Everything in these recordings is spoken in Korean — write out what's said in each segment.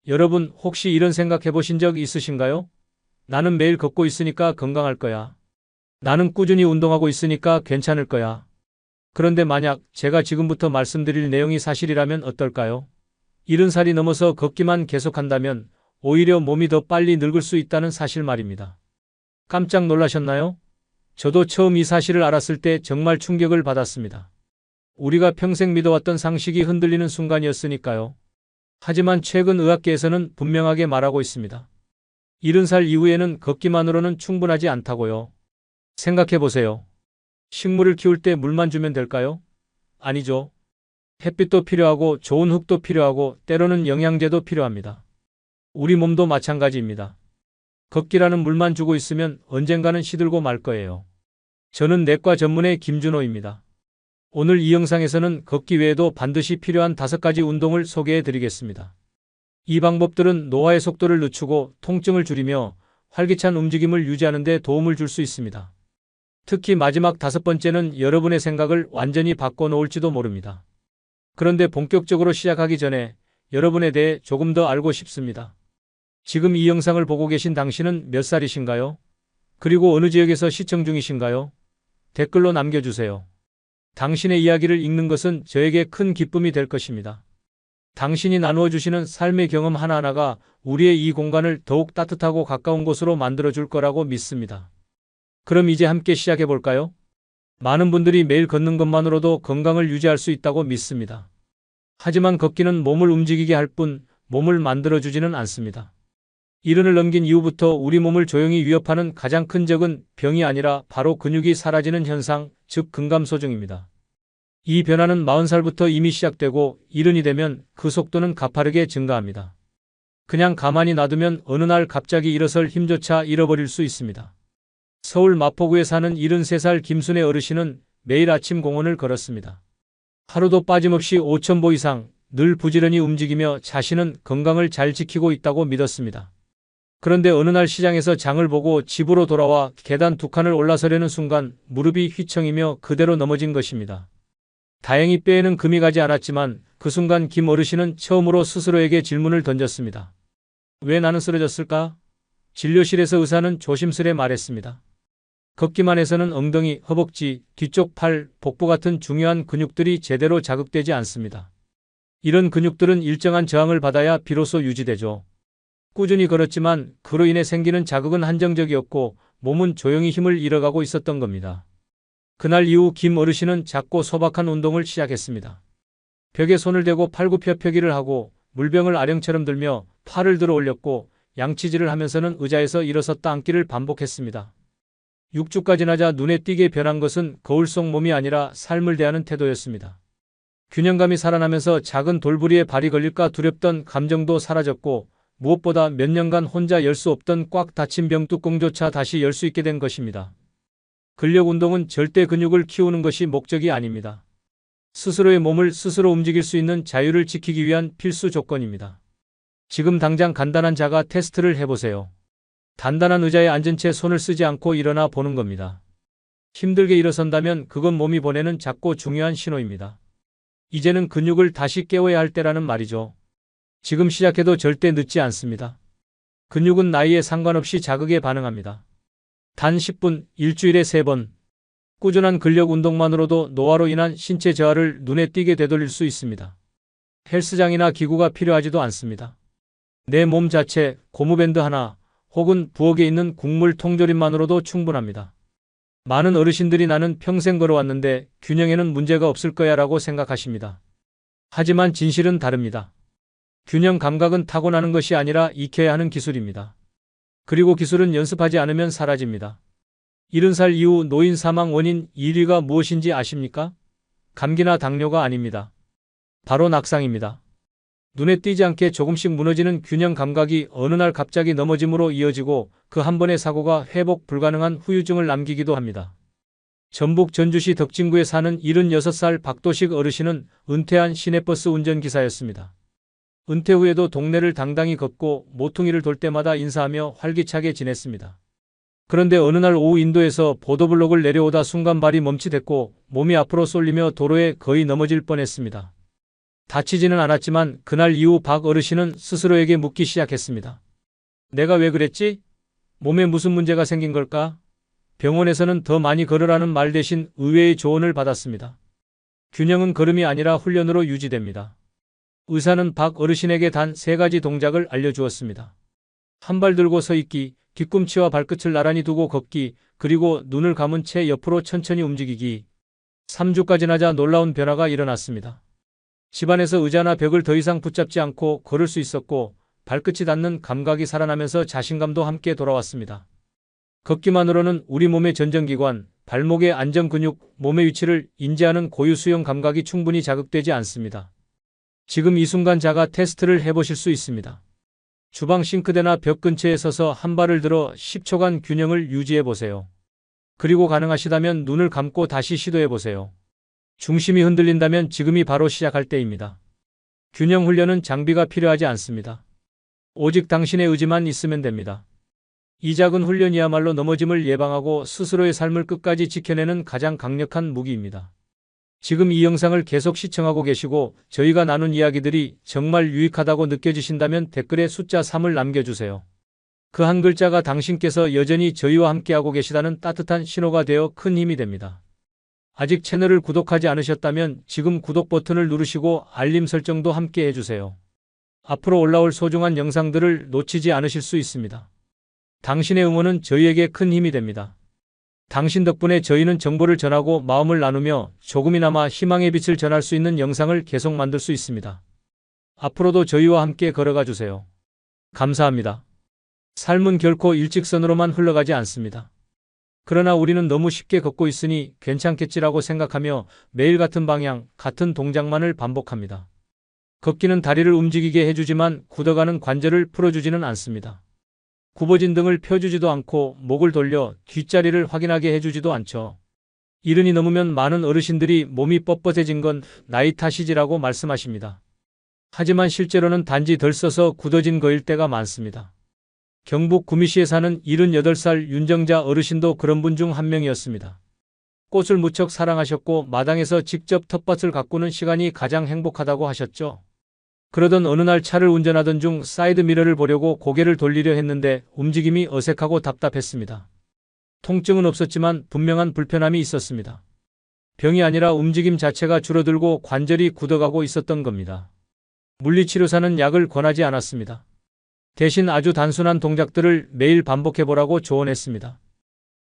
여러분 혹시 이런 생각 해보신 적 있으신가요? 나는 매일 걷고 있으니까 건강할 거야. 나는 꾸준히 운동하고 있으니까 괜찮을 거야. 그런데 만약 제가 지금부터 말씀드릴 내용이 사실이라면 어떨까요? 70살이 넘어서 걷기만 계속한다면 오히려 몸이 더 빨리 늙을 수 있다는 사실 말입니다. 깜짝 놀라셨나요? 저도 처음 이 사실을 알았을 때 정말 충격을 받았습니다. 우리가 평생 믿어왔던 상식이 흔들리는 순간이었으니까요. 하지만 최근 의학계에서는 분명하게 말하고 있습니다. 70살 이후에는 걷기만으로는 충분하지 않다고요. 생각해 보세요. 식물을 키울 때 물만 주면 될까요? 아니죠. 햇빛도 필요하고 좋은 흙도 필요하고 때로는 영양제도 필요합니다. 우리 몸도 마찬가지입니다. 걷기라는 물만 주고 있으면 언젠가는 시들고 말 거예요. 저는 내과 전문의 김준호입니다. 오늘 이 영상에서는 걷기 외에도 반드시 필요한 5가지 운동을 소개해 드리겠습니다. 이 방법들은 노화의 속도를 늦추고 통증을 줄이며 활기찬 움직임을 유지하는 데 도움을 줄 수 있습니다. 특히 마지막 5번째는 여러분의 생각을 완전히 바꿔놓을지도 모릅니다. 그런데 본격적으로 시작하기 전에 여러분에 대해 조금 더 알고 싶습니다. 지금 이 영상을 보고 계신 당신은 몇 살이신가요? 그리고 어느 지역에서 시청 중이신가요? 댓글로 남겨주세요. 당신의 이야기를 읽는 것은 저에게 큰 기쁨이 될 것입니다. 당신이 나누어 주시는 삶의 경험 하나하나가 우리의 이 공간을 더욱 따뜻하고 가까운 곳으로 만들어줄 거라고 믿습니다. 그럼 이제 함께 시작해 볼까요? 많은 분들이 매일 걷는 것만으로도 건강을 유지할 수 있다고 믿습니다. 하지만 걷기는 몸을 움직이게 할 뿐 몸을 만들어주지는 않습니다. 70을 넘긴 이후부터 우리 몸을 조용히 위협하는 가장 큰 적은 병이 아니라 바로 근육이 사라지는 현상, 즉 근감소증입니다. 이 변화는 40살부터 이미 시작되고 70이 되면 그 속도는 가파르게 증가합니다. 그냥 가만히 놔두면 어느 날 갑자기 일어설 힘조차 잃어버릴 수 있습니다. 서울 마포구에 사는 73살 김순애 어르신은 매일 아침 공원을 걸었습니다. 하루도 빠짐없이 5,000보 이상 늘 부지런히 움직이며 자신은 건강을 잘 지키고 있다고 믿었습니다. 그런데 어느 날 시장에서 장을 보고 집으로 돌아와 계단 2칸을 올라서려는 순간 무릎이 휘청이며 그대로 넘어진 것입니다. 다행히 뼈에는 금이 가지 않았지만 그 순간 김 어르신은 처음으로 스스로에게 질문을 던졌습니다. 왜 나는 쓰러졌을까? 진료실에서 의사는 조심스레 말했습니다. 걷기만 해서는 엉덩이, 허벅지, 뒤쪽 팔, 복부 같은 중요한 근육들이 제대로 자극되지 않습니다. 이런 근육들은 일정한 저항을 받아야 비로소 유지되죠. 꾸준히 걸었지만 그로 인해 생기는 자극은 한정적이었고 몸은 조용히 힘을 잃어가고 있었던 겁니다. 그날 이후 김 어르신은 작고 소박한 운동을 시작했습니다. 벽에 손을 대고 팔굽혀펴기를 하고 물병을 아령처럼 들며 팔을 들어 올렸고 양치질을 하면서는 의자에서 일어섰다 앉기를 반복했습니다. 6주가 지나자 눈에 띄게 변한 것은 거울 속 몸이 아니라 삶을 대하는 태도였습니다. 균형감이 살아나면서 작은 돌부리에 발이 걸릴까 두렵던 감정도 사라졌고 무엇보다 몇 년간 혼자 열 수 없던 꽉 닫힌 병뚜껑조차 다시 열 수 있게 된 것입니다. 근력 운동은 절대 근육을 키우는 것이 목적이 아닙니다. 스스로의 몸을 스스로 움직일 수 있는 자유를 지키기 위한 필수 조건입니다. 지금 당장 간단한 자가 테스트를 해보세요. 단단한 의자에 앉은 채 손을 쓰지 않고 일어나 보는 겁니다. 힘들게 일어선다면 그건 몸이 보내는 작고 중요한 신호입니다. 이제는 근육을 다시 깨워야 할 때라는 말이죠. 지금 시작해도 절대 늦지 않습니다. 근육은 나이에 상관없이 자극에 반응합니다. 단 10분, 일주일에 3번. 꾸준한 근력 운동만으로도 노화로 인한 신체 저하를 눈에 띄게 되돌릴 수 있습니다. 헬스장이나 기구가 필요하지도 않습니다. 내 몸 자체, 고무밴드 하나, 혹은 부엌에 있는 국물 통조림만으로도 충분합니다. 많은 어르신들이 나는 평생 걸어왔는데 균형에는 문제가 없을 거야 라고 생각하십니다. 하지만 진실은 다릅니다. 균형 감각은 타고나는 것이 아니라 익혀야 하는 기술입니다. 그리고 기술은 연습하지 않으면 사라집니다. 70살 이후 노인 사망 원인 1위가 무엇인지 아십니까? 감기나 당뇨가 아닙니다. 바로 낙상입니다. 눈에 띄지 않게 조금씩 무너지는 균형 감각이 어느 날 갑자기 넘어짐으로 이어지고 그 한 번의 사고가 회복 불가능한 후유증을 남기기도 합니다. 전북 전주시 덕진구에 사는 76살 박도식 어르신은 은퇴한 시내버스 운전기사였습니다. 은퇴 후에도 동네를 당당히 걷고 모퉁이를 돌 때마다 인사하며 활기차게 지냈습니다. 그런데 어느 날 오후 인도에서 보도블록을 내려오다 순간 발이 멈칫했고 몸이 앞으로 쏠리며 도로에 거의 넘어질 뻔했습니다. 다치지는 않았지만 그날 이후 박 어르신은 스스로에게 묻기 시작했습니다. 내가 왜 그랬지? 몸에 무슨 문제가 생긴 걸까? 병원에서는 더 많이 걸으라는 말 대신 의외의 조언을 받았습니다. 균형은 걸음이 아니라 훈련으로 유지됩니다. 의사는 박 어르신에게 단 3가지 동작을 알려주었습니다. 한 발 들고 서 있기, 뒤꿈치와 발끝을 나란히 두고 걷기, 그리고 눈을 감은 채 옆으로 천천히 움직이기. 3주가 지나자 놀라운 변화가 일어났습니다. 집안에서 의자나 벽을 더 이상 붙잡지 않고 걸을 수 있었고 발끝이 닿는 감각이 살아나면서 자신감도 함께 돌아왔습니다. 걷기만으로는 우리 몸의 전정기관, 발목의 안정근육, 몸의 위치를 인지하는 고유 수용 감각이 충분히 자극되지 않습니다. 지금 이 순간 자가 테스트를 해보실 수 있습니다. 주방 싱크대나 벽 근처에 서서 한 발을 들어 10초간 균형을 유지해 보세요. 그리고 가능하시다면 눈을 감고 다시 시도해 보세요. 중심이 흔들린다면 지금이 바로 시작할 때입니다. 균형 훈련은 장비가 필요하지 않습니다. 오직 당신의 의지만 있으면 됩니다. 이 작은 훈련이야말로 넘어짐을 예방하고 스스로의 삶을 끝까지 지켜내는 가장 강력한 무기입니다. 지금 이 영상을 계속 시청하고 계시고 저희가 나눈 이야기들이 정말 유익하다고 느껴지신다면 댓글에 숫자 3을 남겨주세요. 그 한 글자가 당신께서 여전히 저희와 함께하고 계시다는 따뜻한 신호가 되어 큰 힘이 됩니다. 아직 채널을 구독하지 않으셨다면 지금 구독 버튼을 누르시고 알림 설정도 함께 해주세요. 앞으로 올라올 소중한 영상들을 놓치지 않으실 수 있습니다. 당신의 응원은 저희에게 큰 힘이 됩니다. 당신 덕분에 저희는 정보를 전하고 마음을 나누며 조금이나마 희망의 빛을 전할 수 있는 영상을 계속 만들 수 있습니다. 앞으로도 저희와 함께 걸어가 주세요. 감사합니다. 삶은 결코 일직선으로만 흘러가지 않습니다. 그러나 우리는 너무 쉽게 걷고 있으니 괜찮겠지라고 생각하며 매일 같은 방향, 같은 동작만을 반복합니다. 걷기는 다리를 움직이게 해주지만 굳어가는 관절을 풀어주지는 않습니다. 굽어진 등을 펴주지도 않고 목을 돌려 뒷자리를 확인하게 해주지도 않죠. 70이 넘으면 많은 어르신들이 몸이 뻣뻣해진 건 나이 탓이지라고 말씀하십니다. 하지만 실제로는 단지 덜 써서 굳어진 거일 때가 많습니다. 경북 구미시에 사는 78살 윤정자 어르신도 그런 분 중 한 명이었습니다. 꽃을 무척 사랑하셨고 마당에서 직접 텃밭을 가꾸는 시간이 가장 행복하다고 하셨죠. 그러던 어느 날 차를 운전하던 중 사이드미러를 보려고 고개를 돌리려 했는데 움직임이 어색하고 답답했습니다. 통증은 없었지만 분명한 불편함이 있었습니다. 병이 아니라 움직임 자체가 줄어들고 관절이 굳어가고 있었던 겁니다. 물리치료사는 약을 권하지 않았습니다. 대신 아주 단순한 동작들을 매일 반복해보라고 조언했습니다.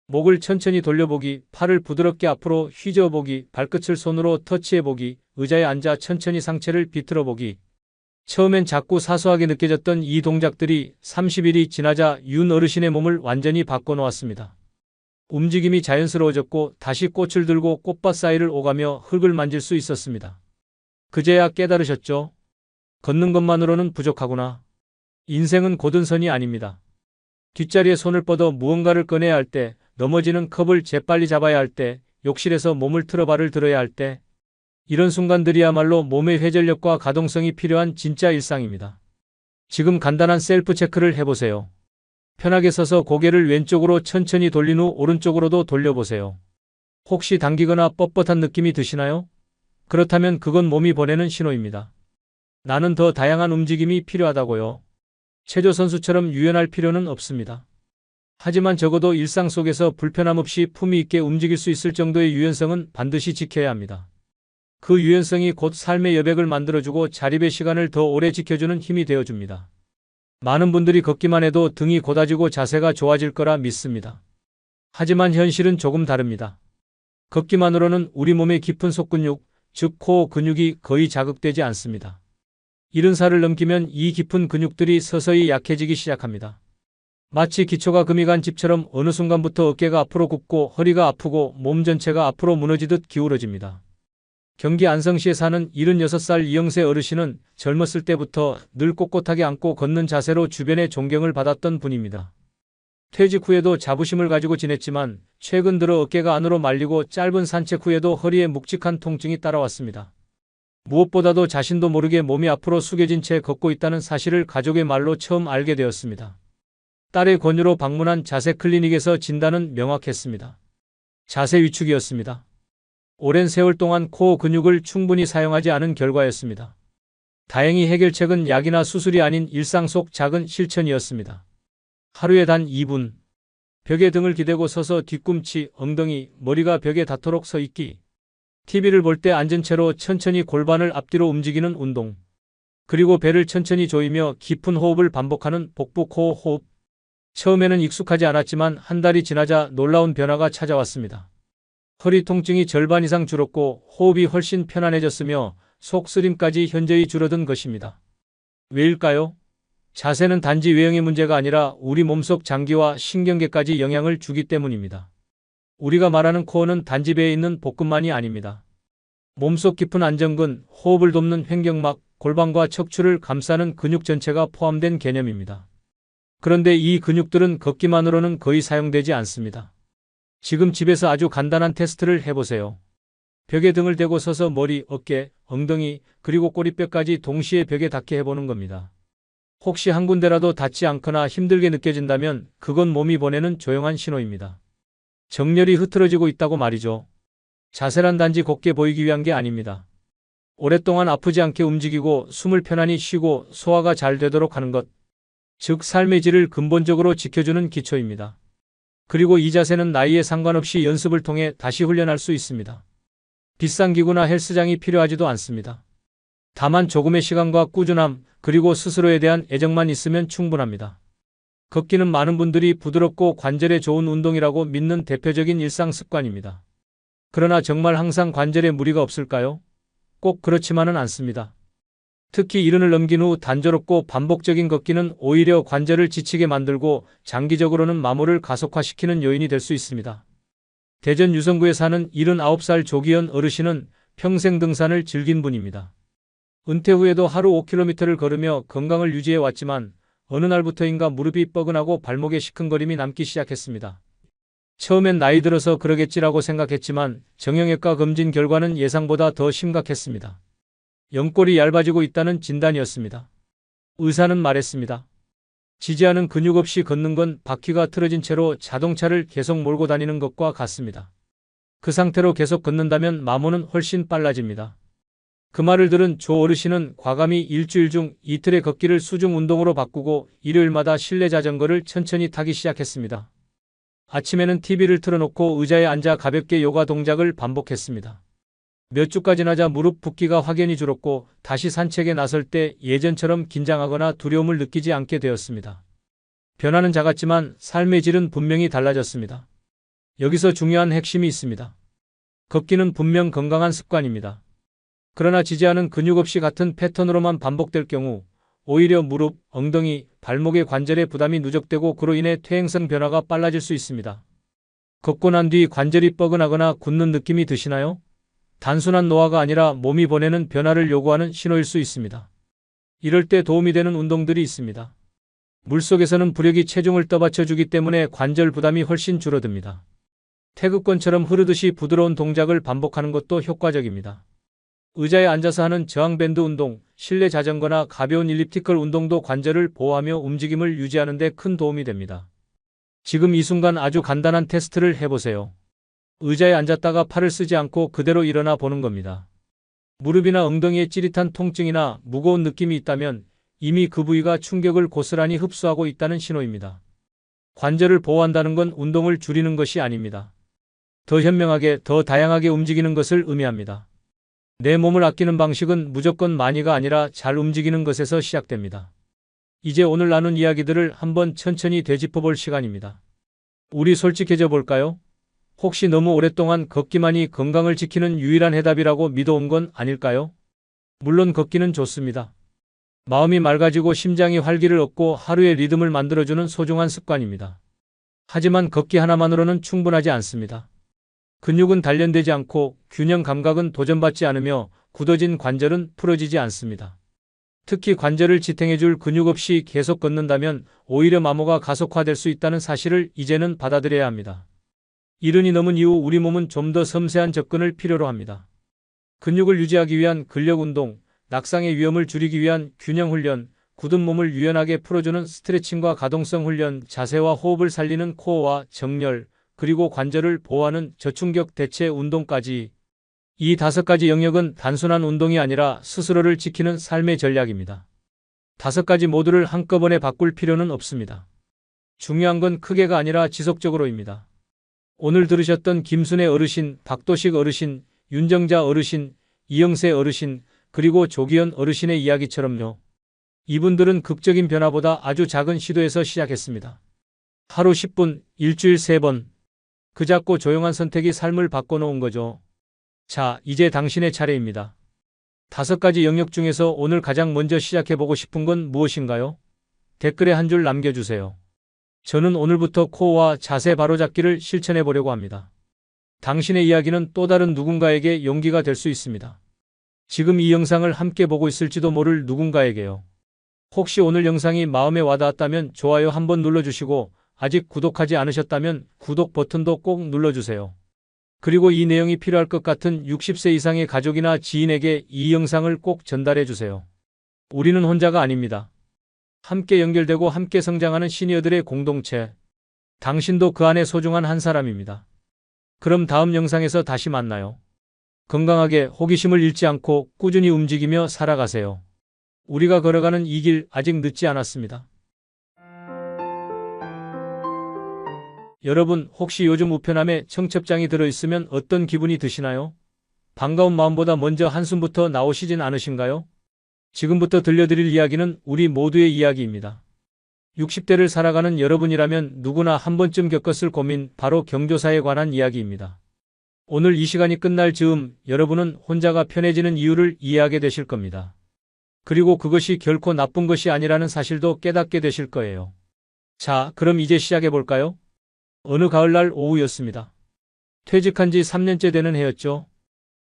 목을 천천히 돌려보기, 팔을 부드럽게 앞으로 휘저어보기, 발끝을 손으로 터치해보기, 의자에 앉아 천천히 상체를 비틀어보기. 처음엔 작고 사소하게 느껴졌던 이 동작들이 30일이 지나자 윤 어르신의 몸을 완전히 바꿔놓았습니다. 움직임이 자연스러워졌고 다시 꽃을 들고 꽃밭 사이를 오가며 흙을 만질 수 있었습니다. 그제야 깨달으셨죠? 걷는 것만으로는 부족하구나. 인생은 곧은 선이 아닙니다. 뒷자리에 손을 뻗어 무언가를 꺼내야 할 때, 넘어지는 컵을 재빨리 잡아야 할 때, 욕실에서 몸을 틀어 발을 들어야 할 때, 이런 순간들이야말로 몸의 회전력과 가동성이 필요한 진짜 일상입니다. 지금 간단한 셀프 체크를 해보세요. 편하게 서서 고개를 왼쪽으로 천천히 돌린 후 오른쪽으로도 돌려보세요. 혹시 당기거나 뻣뻣한 느낌이 드시나요? 그렇다면 그건 몸이 보내는 신호입니다. 나는 더 다양한 움직임이 필요하다고요. 체조 선수처럼 유연할 필요는 없습니다. 하지만 적어도 일상 속에서 불편함 없이 품위 있게 움직일 수 있을 정도의 유연성은 반드시 지켜야 합니다. 그 유연성이 곧 삶의 여백을 만들어주고 자립의 시간을 더 오래 지켜주는 힘이 되어줍니다. 많은 분들이 걷기만 해도 등이 곧아지고 자세가 좋아질 거라 믿습니다. 하지만 현실은 조금 다릅니다. 걷기만으로는 우리 몸의 깊은 속근육, 즉 코어 근육이 거의 자극되지 않습니다. 70살을 넘기면 이 깊은 근육들이 서서히 약해지기 시작합니다. 마치 기초가 금이 간 집처럼 어느 순간부터 어깨가 앞으로 굽고 허리가 아프고 몸 전체가 앞으로 무너지듯 기울어집니다. 경기 안성시에 사는 76살 이영세 어르신은 젊었을 때부터 늘 꼿꼿하게 앉고 걷는 자세로 주변의 존경을 받았던 분입니다. 퇴직 후에도 자부심을 가지고 지냈지만 최근 들어 어깨가 안으로 말리고 짧은 산책 후에도 허리에 묵직한 통증이 따라왔습니다. 무엇보다도 자신도 모르게 몸이 앞으로 숙여진 채 걷고 있다는 사실을 가족의 말로 처음 알게 되었습니다. 딸의 권유로 방문한 자세 클리닉에서 진단은 명확했습니다. 자세 위축이었습니다. 오랜 세월 동안 코어 근육을 충분히 사용하지 않은 결과였습니다. 다행히 해결책은 약이나 수술이 아닌 일상 속 작은 실천이었습니다. 하루에 단 2분. 벽에 등을 기대고 서서 뒤꿈치, 엉덩이, 머리가 벽에 닿도록 서 있기. TV를 볼 때 앉은 채로 천천히 골반을 앞뒤로 움직이는 운동. 그리고 배를 천천히 조이며 깊은 호흡을 반복하는 복부-코어 호흡. 처음에는 익숙하지 않았지만 한 달이 지나자 놀라운 변화가 찾아왔습니다. 허리 통증이 절반 이상 줄었고 호흡이 훨씬 편안해졌으며 속 쓰림까지 현저히 줄어든 것입니다. 왜일까요? 자세는 단지 외형의 문제가 아니라 우리 몸속 장기와 신경계까지 영향을 주기 때문입니다. 우리가 말하는 코어는 단지 배에 있는 복근만이 아닙니다. 몸속 깊은 안정근, 호흡을 돕는 횡격막, 골반과 척추를 감싸는 근육 전체가 포함된 개념입니다. 그런데 이 근육들은 걷기만으로는 거의 사용되지 않습니다. 지금 집에서 아주 간단한 테스트를 해보세요. 벽에 등을 대고 서서 머리, 어깨, 엉덩이, 그리고 꼬리뼈까지 동시에 벽에 닿게 해보는 겁니다. 혹시 한 군데라도 닿지 않거나 힘들게 느껴진다면 그건 몸이 보내는 조용한 신호입니다. 정렬이 흐트러지고 있다고 말이죠. 자세란 단지 곧게 보이기 위한 게 아닙니다. 오랫동안 아프지 않게 움직이고 숨을 편안히 쉬고 소화가 잘 되도록 하는 것. 즉 삶의 질을 근본적으로 지켜주는 기초입니다. 그리고 이 자세는 나이에 상관없이 연습을 통해 다시 훈련할 수 있습니다. 비싼 기구나 헬스장이 필요하지도 않습니다. 다만 조금의 시간과 꾸준함, 그리고 스스로에 대한 애정만 있으면 충분합니다. 걷기는 많은 분들이 부드럽고 관절에 좋은 운동이라고 믿는 대표적인 일상 습관입니다. 그러나 정말 항상 관절에 무리가 없을까요? 꼭 그렇지만은 않습니다. 특히 이른을 넘긴 후 단조롭고 반복적인 걷기는 오히려 관절을 지치게 만들고 장기적으로는 마모를 가속화시키는 요인이 될 수 있습니다. 대전 유성구에 사는 79살 조기현 어르신은 평생 등산을 즐긴 분입니다. 은퇴 후에도 하루 5km를 걸으며 건강을 유지해 왔지만 어느 날부터인가 무릎이 뻐근하고 발목에 시큰거림이 남기 시작했습니다. 처음엔 나이 들어서 그러겠지라고 생각했지만 정형외과 검진 결과는 예상보다 더 심각했습니다. 연골이 얇아지고 있다는 진단이었습니다. 의사는 말했습니다. 지지하는 근육 없이 걷는 건 바퀴가 틀어진 채로 자동차를 계속 몰고 다니는 것과 같습니다. 그 상태로 계속 걷는다면 마모는 훨씬 빨라집니다. 그 말을 들은 조 어르신은 과감히 일주일 중 이틀의 걷기를 수중 운동으로 바꾸고 일요일마다 실내 자전거를 천천히 타기 시작했습니다. 아침에는 TV를 틀어놓고 의자에 앉아 가볍게 요가 동작을 반복했습니다. 몇 주가 지나자 무릎 붓기가 확연히 줄었고 다시 산책에 나설 때 예전처럼 긴장하거나 두려움을 느끼지 않게 되었습니다. 변화는 작았지만 삶의 질은 분명히 달라졌습니다. 여기서 중요한 핵심이 있습니다. 걷기는 분명 건강한 습관입니다. 그러나 지지하는 근육 없이 같은 패턴으로만 반복될 경우 오히려 무릎, 엉덩이, 발목의 관절에 부담이 누적되고 그로 인해 퇴행성 변화가 빨라질 수 있습니다. 걷고 난 뒤 관절이 뻐근하거나 굳는 느낌이 드시나요? 단순한 노화가 아니라 몸이 보내는 변화를 요구하는 신호일 수 있습니다. 이럴 때 도움이 되는 운동들이 있습니다. 물속에서는 부력이 체중을 떠받쳐주기 때문에 관절 부담이 훨씬 줄어듭니다. 태극권처럼 흐르듯이 부드러운 동작을 반복하는 것도 효과적입니다. 의자에 앉아서 하는 저항밴드 운동, 실내 자전거나 가벼운 일리프티컬 운동도 관절을 보호하며 움직임을 유지하는 데 큰 도움이 됩니다. 지금 이 순간 아주 간단한 테스트를 해보세요. 의자에 앉았다가 팔을 쓰지 않고 그대로 일어나 보는 겁니다. 무릎이나 엉덩이에 찌릿한 통증이나 무거운 느낌이 있다면 이미 그 부위가 충격을 고스란히 흡수하고 있다는 신호입니다. 관절을 보호한다는 건 운동을 줄이는 것이 아닙니다. 더 현명하게, 더 다양하게 움직이는 것을 의미합니다. 내 몸을 아끼는 방식은 무조건 많이가 아니라 잘 움직이는 것에서 시작됩니다. 이제 오늘 나눈 이야기들을 한번 천천히 되짚어볼 시간입니다. 우리 솔직해져 볼까요? 혹시 너무 오랫동안 걷기만이 건강을 지키는 유일한 해답이라고 믿어온 건 아닐까요? 물론 걷기는 좋습니다. 마음이 맑아지고 심장이 활기를 얻고 하루의 리듬을 만들어주는 소중한 습관입니다. 하지만 걷기 하나만으로는 충분하지 않습니다. 근육은 단련되지 않고 균형 감각은 도전받지 않으며 굳어진 관절은 풀어지지 않습니다. 특히 관절을 지탱해줄 근육 없이 계속 걷는다면 오히려 마모가 가속화될 수 있다는 사실을 이제는 받아들여야 합니다. 이른이 넘은 이후 우리 몸은 좀 더 섬세한 접근을 필요로 합니다. 근육을 유지하기 위한 근력 운동, 낙상의 위험을 줄이기 위한 균형 훈련, 굳은 몸을 유연하게 풀어주는 스트레칭과 가동성 훈련, 자세와 호흡을 살리는 코어와 정렬, 그리고 관절을 보호하는 저충격 대체 운동까지 이 5가지 영역은 단순한 운동이 아니라 스스로를 지키는 삶의 전략입니다. 5가지 모두를 한꺼번에 바꿀 필요는 없습니다. 중요한 건 크게가 아니라 지속적으로입니다. 오늘 들으셨던 김순애 어르신, 박도식 어르신, 윤정자 어르신, 이영세 어르신, 그리고 조기현 어르신의 이야기처럼요. 이분들은 극적인 변화보다 아주 작은 시도에서 시작했습니다. 하루 10분, 일주일 3번. 그 작고 조용한 선택이 삶을 바꿔놓은 거죠. 자, 이제 당신의 차례입니다. 5가지 영역 중에서 오늘 가장 먼저 시작해보고 싶은 건 무엇인가요? 댓글에 한 줄 남겨주세요. 저는 오늘부터 코어와 자세 바로잡기를 실천해보려고 합니다. 당신의 이야기는 또 다른 누군가에게 용기가 될 수 있습니다. 지금 이 영상을 함께 보고 있을지도 모를 누군가에게요. 혹시 오늘 영상이 마음에 와닿았다면 좋아요 한번 눌러주시고 아직 구독하지 않으셨다면 구독 버튼도 꼭 눌러주세요. 그리고 이 내용이 필요할 것 같은 60세 이상의 가족이나 지인에게 이 영상을 꼭 전달해주세요. 우리는 혼자가 아닙니다. 함께 연결되고 함께 성장하는 시니어들의 공동체. 당신도 그 안에 소중한 한 사람입니다. 그럼 다음 영상에서 다시 만나요. 건강하게 호기심을 잃지 않고 꾸준히 움직이며 살아가세요. 우리가 걸어가는 이 길 아직 늦지 않았습니다. 여러분, 혹시 요즘 우편함에 청첩장이 들어있으면 어떤 기분이 드시나요? 반가운 마음보다 먼저 한숨부터 나오시진 않으신가요? 지금부터 들려드릴 이야기는 우리 모두의 이야기입니다. 60대를 살아가는 여러분이라면 누구나 한 번쯤 겪었을 고민, 바로 경조사에 관한 이야기입니다. 오늘 이 시간이 끝날 즈음 여러분은 혼자가 편해지는 이유를 이해하게 되실 겁니다. 그리고 그것이 결코 나쁜 것이 아니라는 사실도 깨닫게 되실 거예요. 자, 그럼 이제 시작해볼까요? 어느 가을날 오후였습니다. 퇴직한 지 3년째 되는 해였죠.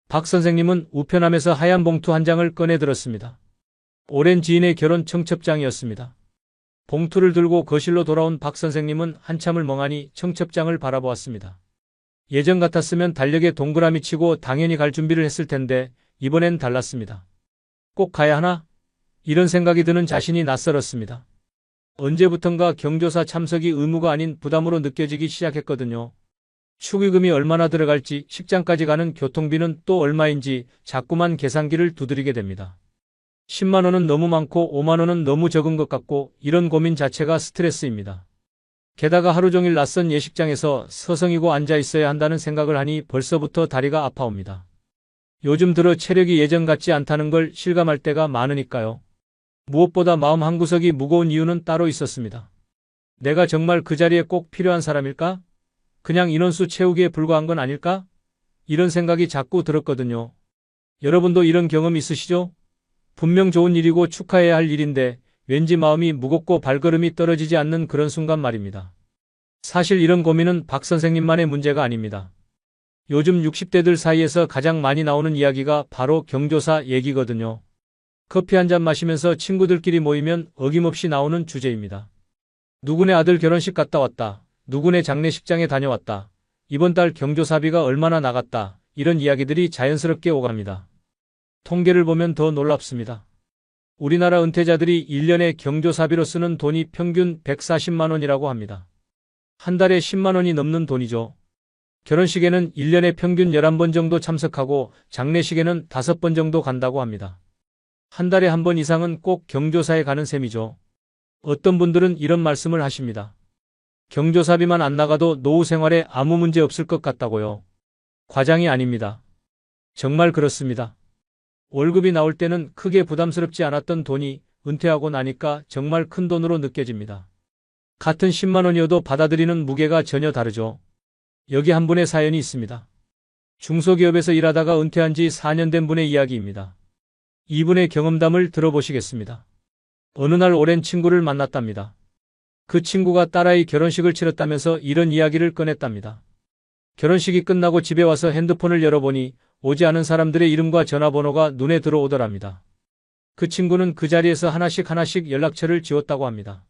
박 선생님은 우편함에서 하얀 봉투 한 장을 꺼내 들었습니다. 오랜 지인의 결혼 청첩장이었습니다. 봉투를 들고 거실로 돌아온 박 선생님은 한참을 멍하니 청첩장을 바라보았습니다. 예전 같았으면 달력에 동그라미 치고 당연히 갈 준비를 했을 텐데 이번엔 달랐습니다. 꼭 가야 하나? 이런 생각이 드는 자신이 낯설었습니다. 언제부턴가 경조사 참석이 의무가 아닌 부담으로 느껴지기 시작했거든요. 축의금이 얼마나 들어갈지, 식장까지 가는 교통비는 또 얼마인지 자꾸만 계산기를 두드리게 됩니다. 10만 원은 너무 많고 5만 원은 너무 적은 것 같고 이런 고민 자체가 스트레스입니다. 게다가 하루 종일 낯선 예식장에서 서성이고 앉아 있어야 한다는 생각을 하니 벌써부터 다리가 아파옵니다. 요즘 들어 체력이 예전 같지 않다는 걸 실감할 때가 많으니까요. 무엇보다 마음 한구석이 무거운 이유는 따로 있었습니다. 내가 정말 그 자리에 꼭 필요한 사람일까? 그냥 인원수 채우기에 불과한 건 아닐까? 이런 생각이 자꾸 들었거든요. 여러분도 이런 경험 있으시죠? 분명 좋은 일이고 축하해야 할 일인데 왠지 마음이 무겁고 발걸음이 떨어지지 않는 그런 순간 말입니다. 사실 이런 고민은 박 선생님만의 문제가 아닙니다. 요즘 60대들 사이에서 가장 많이 나오는 이야기가 바로 경조사 얘기거든요. 커피 한 잔 마시면서 친구들끼리 모이면 어김없이 나오는 주제입니다. 누구네 아들 결혼식 갔다 왔다. 누구네 장례식장에 다녀왔다. 이번 달 경조사비가 얼마나 나갔다. 이런 이야기들이 자연스럽게 오갑니다. 통계를 보면 더 놀랍습니다. 우리나라 은퇴자들이 1년에 경조사비로 쓰는 돈이 평균 140만 원이라고 합니다. 한 달에 10만 원이 넘는 돈이죠. 결혼식에는 1년에 평균 11번 정도 참석하고 장례식에는 5번 정도 간다고 합니다. 한 달에 한 번 이상은 꼭 경조사에 가는 셈이죠. 어떤 분들은 이런 말씀을 하십니다. 경조사비만 안 나가도 노후 생활에 아무 문제 없을 것 같다고요. 과장이 아닙니다. 정말 그렇습니다. 월급이 나올 때는 크게 부담스럽지 않았던 돈이 은퇴하고 나니까 정말 큰 돈으로 느껴집니다. 같은 10만 원이어도 받아들이는 무게가 전혀 다르죠. 여기 한 분의 사연이 있습니다. 중소기업에서 일하다가 은퇴한 지 4년 된 분의 이야기입니다. 이분의 경험담을 들어보시겠습니다. 어느 날 오랜 친구를 만났답니다. 그 친구가 딸아이 결혼식을 치렀다면서 이런 이야기를 꺼냈답니다. 결혼식이 끝나고 집에 와서 핸드폰을 열어보니 오지 않은 사람들의 이름과 전화번호가 눈에 들어오더랍니다. 그 친구는 그 자리에서 하나씩 연락처를 지웠다고 합니다.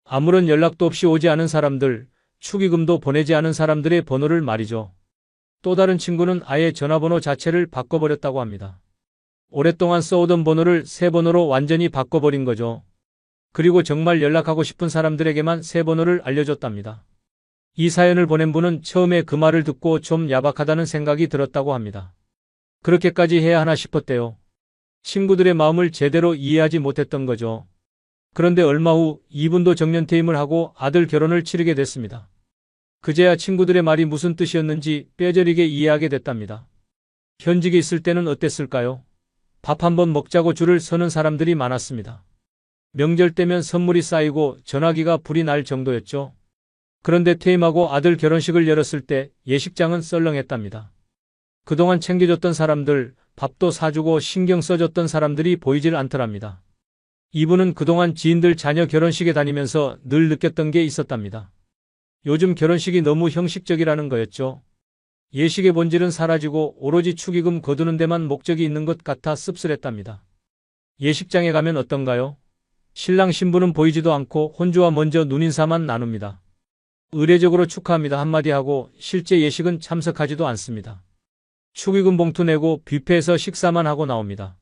아무런 연락도 없이 오지 않은 사람들, 축의금도 보내지 않은 사람들의 번호를 말이죠. 또 다른 친구는 아예 전화번호 자체를 바꿔버렸다고 합니다. 오랫동안 써오던 번호를 새 번호로 완전히 바꿔버린 거죠. 그리고 정말 연락하고 싶은 사람들에게만 새 번호를 알려줬답니다. 이 사연을 보낸 분은 처음에 그 말을 듣고 좀 야박하다는 생각이 들었다고 합니다. 그렇게까지 해야 하나 싶었대요. 친구들의 마음을 제대로 이해하지 못했던 거죠. 그런데 얼마 후 이분도 정년퇴임을 하고 아들 결혼을 치르게 됐습니다. 그제야 친구들의 말이 무슨 뜻이었는지 뼈저리게 이해하게 됐답니다. 현직에 있을 때는 어땠을까요? 밥 한번 먹자고 줄을 서는 사람들이 많았습니다. 명절 때면 선물이 쌓이고 전화기가 불이 날 정도였죠. 그런데 퇴임하고 아들 결혼식을 열었을 때 예식장은 썰렁했답니다. 그동안 챙겨줬던 사람들, 밥도 사주고 신경 써줬던 사람들이 보이질 않더랍니다. 이분은 그동안 지인들 자녀 결혼식에 다니면서 늘 느꼈던 게 있었답니다. 요즘 결혼식이 너무 형식적이라는 거였죠. 예식의 본질은 사라지고 오로지 축의금 거두는 데만 목적이 있는 것 같아 씁쓸했답니다. 예식장에 가면 어떤가요? 신랑 신부는 보이지도 않고 혼주와 먼저 눈인사만 나눕니다. 의례적으로 축하합니다 한마디 하고 실제 예식은 참석하지도 않습니다. 축의금 봉투 내고 뷔페에서 식사만 하고 나옵니다.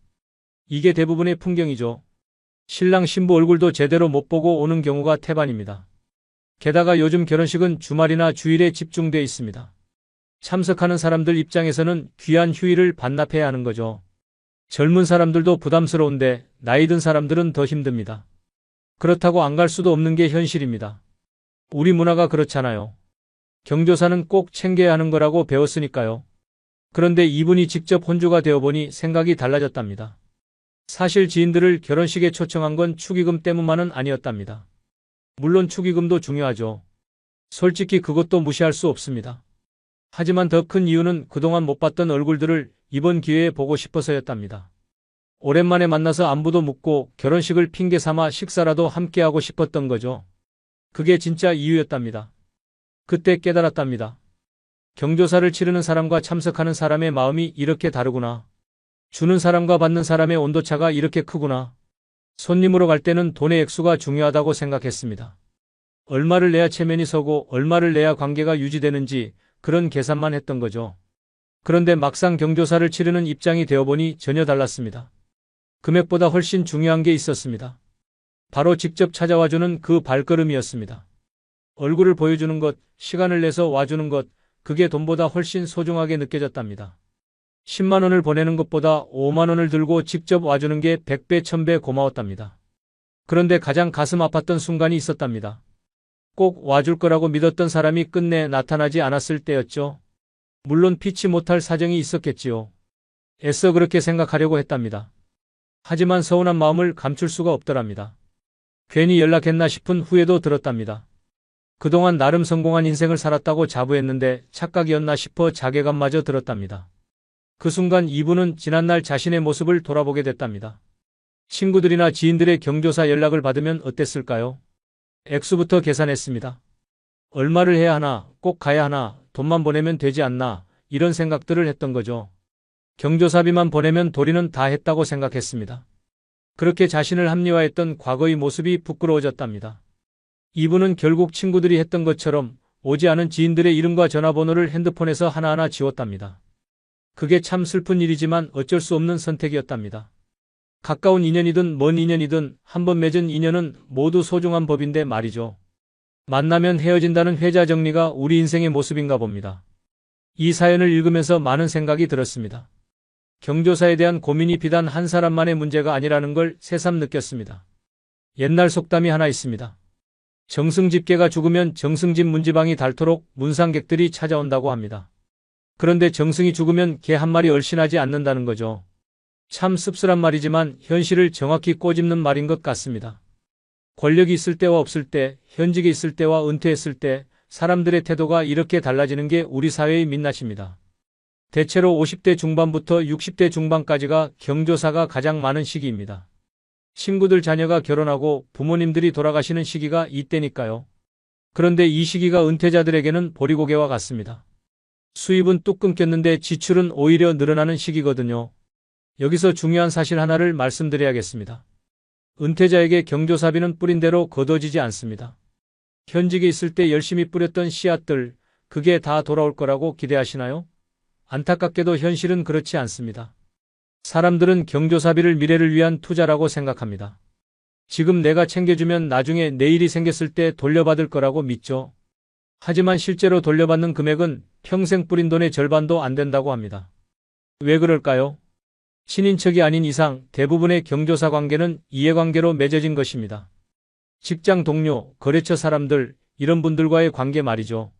이게 대부분의 풍경이죠. 신랑 신부 얼굴도 제대로 못 보고 오는 경우가 태반입니다. 게다가 요즘 결혼식은 주말이나 주일에 집중돼 있습니다. 참석하는 사람들 입장에서는 귀한 휴일을 반납해야 하는 거죠. 젊은 사람들도 부담스러운데 나이 든 사람들은 더 힘듭니다. 그렇다고 안 갈 수도 없는 게 현실입니다. 우리 문화가 그렇잖아요. 경조사는 꼭 챙겨야 하는 거라고 배웠으니까요. 그런데 이분이 직접 혼주가 되어보니 생각이 달라졌답니다. 사실 지인들을 결혼식에 초청한 건 축의금 때문만은 아니었답니다. 물론 축의금도 중요하죠. 솔직히 그것도 무시할 수 없습니다. 하지만 더 큰 이유는 그동안 못 봤던 얼굴들을 이번 기회에 보고 싶어서였답니다. 오랜만에 만나서 안부도 묻고 결혼식을 핑계 삼아 식사라도 함께하고 싶었던 거죠. 그게 진짜 이유였답니다. 그때 깨달았답니다. 경조사를 치르는 사람과 참석하는 사람의 마음이 이렇게 다르구나. 주는 사람과 받는 사람의 온도차가 이렇게 크구나. 손님으로 갈 때는 돈의 액수가 중요하다고 생각했습니다. 얼마를 내야 체면이 서고 얼마를 내야 관계가 유지되는지 그런 계산만 했던 거죠. 그런데 막상 경조사를 치르는 입장이 되어보니 전혀 달랐습니다. 금액보다 훨씬 중요한 게 있었습니다. 바로 직접 찾아와주는 그 발걸음이었습니다. 얼굴을 보여주는 것, 시간을 내서 와주는 것, 그게 돈보다 훨씬 소중하게 느껴졌답니다. 10만 원을 보내는 것보다 5만 원을 들고 직접 와주는 게 100배, 1000배 고마웠답니다. 그런데 가장 가슴 아팠던 순간이 있었답니다. 꼭 와줄 거라고 믿었던 사람이 끝내 나타나지 않았을 때였죠. 물론 피치 못할 사정이 있었겠지요. 애써 그렇게 생각하려고 했답니다. 하지만 서운한 마음을 감출 수가 없더랍니다. 괜히 연락했나 싶은 후회도 들었답니다. 그동안 나름 성공한 인생을 살았다고 자부했는데 착각이었나 싶어 자괴감마저 들었답니다. 그 순간 이분은 지난날 자신의 모습을 돌아보게 됐답니다. 친구들이나 지인들의 경조사 연락을 받으면 어땠을까요? 액수부터 계산했습니다. 얼마를 해야 하나, 꼭 가야 하나, 돈만 보내면 되지 않나, 이런 생각들을 했던 거죠. 경조사비만 보내면 도리는 다 했다고 생각했습니다. 그렇게 자신을 합리화했던 과거의 모습이 부끄러워졌답니다. 이분은 결국 친구들이 했던 것처럼 오지 않은 지인들의 이름과 전화번호를 핸드폰에서 하나하나 지웠답니다. 그게 참 슬픈 일이지만 어쩔 수 없는 선택이었답니다. 가까운 인연이든 먼 인연이든 한번 맺은 인연은 모두 소중한 법인데 말이죠. 만나면 헤어진다는 회자 정리가 우리 인생의 모습인가 봅니다. 이 사연을 읽으면서 많은 생각이 들었습니다. 경조사에 대한 고민이 비단 한 사람만의 문제가 아니라는 걸 새삼 느꼈습니다. 옛날 속담이 하나 있습니다. 정승집게가 죽으면 정승집 문지방이 닳도록 문상객들이 찾아온다고 합니다. 그런데 정승이 죽으면 개 한 마리 얼씬하지 않는다는 거죠. 참 씁쓸한 말이지만 현실을 정확히 꼬집는 말인 것 같습니다. 권력이 있을 때와 없을 때, 현직에 있을 때와 은퇴했을 때 사람들의 태도가 이렇게 달라지는 게 우리 사회의 민낯입니다. 대체로 50대 중반부터 60대 중반까지가 경조사가 가장 많은 시기입니다. 친구들 자녀가 결혼하고 부모님들이 돌아가시는 시기가 이때니까요. 그런데 이 시기가 은퇴자들에게는 보리고개와 같습니다. 수입은 뚝 끊겼는데 지출은 오히려 늘어나는 시기거든요. 여기서 중요한 사실 하나를 말씀드려야겠습니다. 은퇴자에게 경조사비는 뿌린 대로 거둬지지 않습니다. 현직에 있을 때 열심히 뿌렸던 씨앗들, 그게 다 돌아올 거라고 기대하시나요? 안타깝게도 현실은 그렇지 않습니다. 사람들은 경조사비를 미래를 위한 투자라고 생각합니다. 지금 내가 챙겨주면 나중에 내일이 생겼을 때 돌려받을 거라고 믿죠. 하지만 실제로 돌려받는 금액은 평생 뿌린 돈의 절반도 안 된다고 합니다. 왜 그럴까요? 친인척이 아닌 이상 대부분의 경조사 관계는 이해관계로 맺어진 것입니다. 직장 동료, 거래처 사람들, 이런 분들과의 관계 말이죠.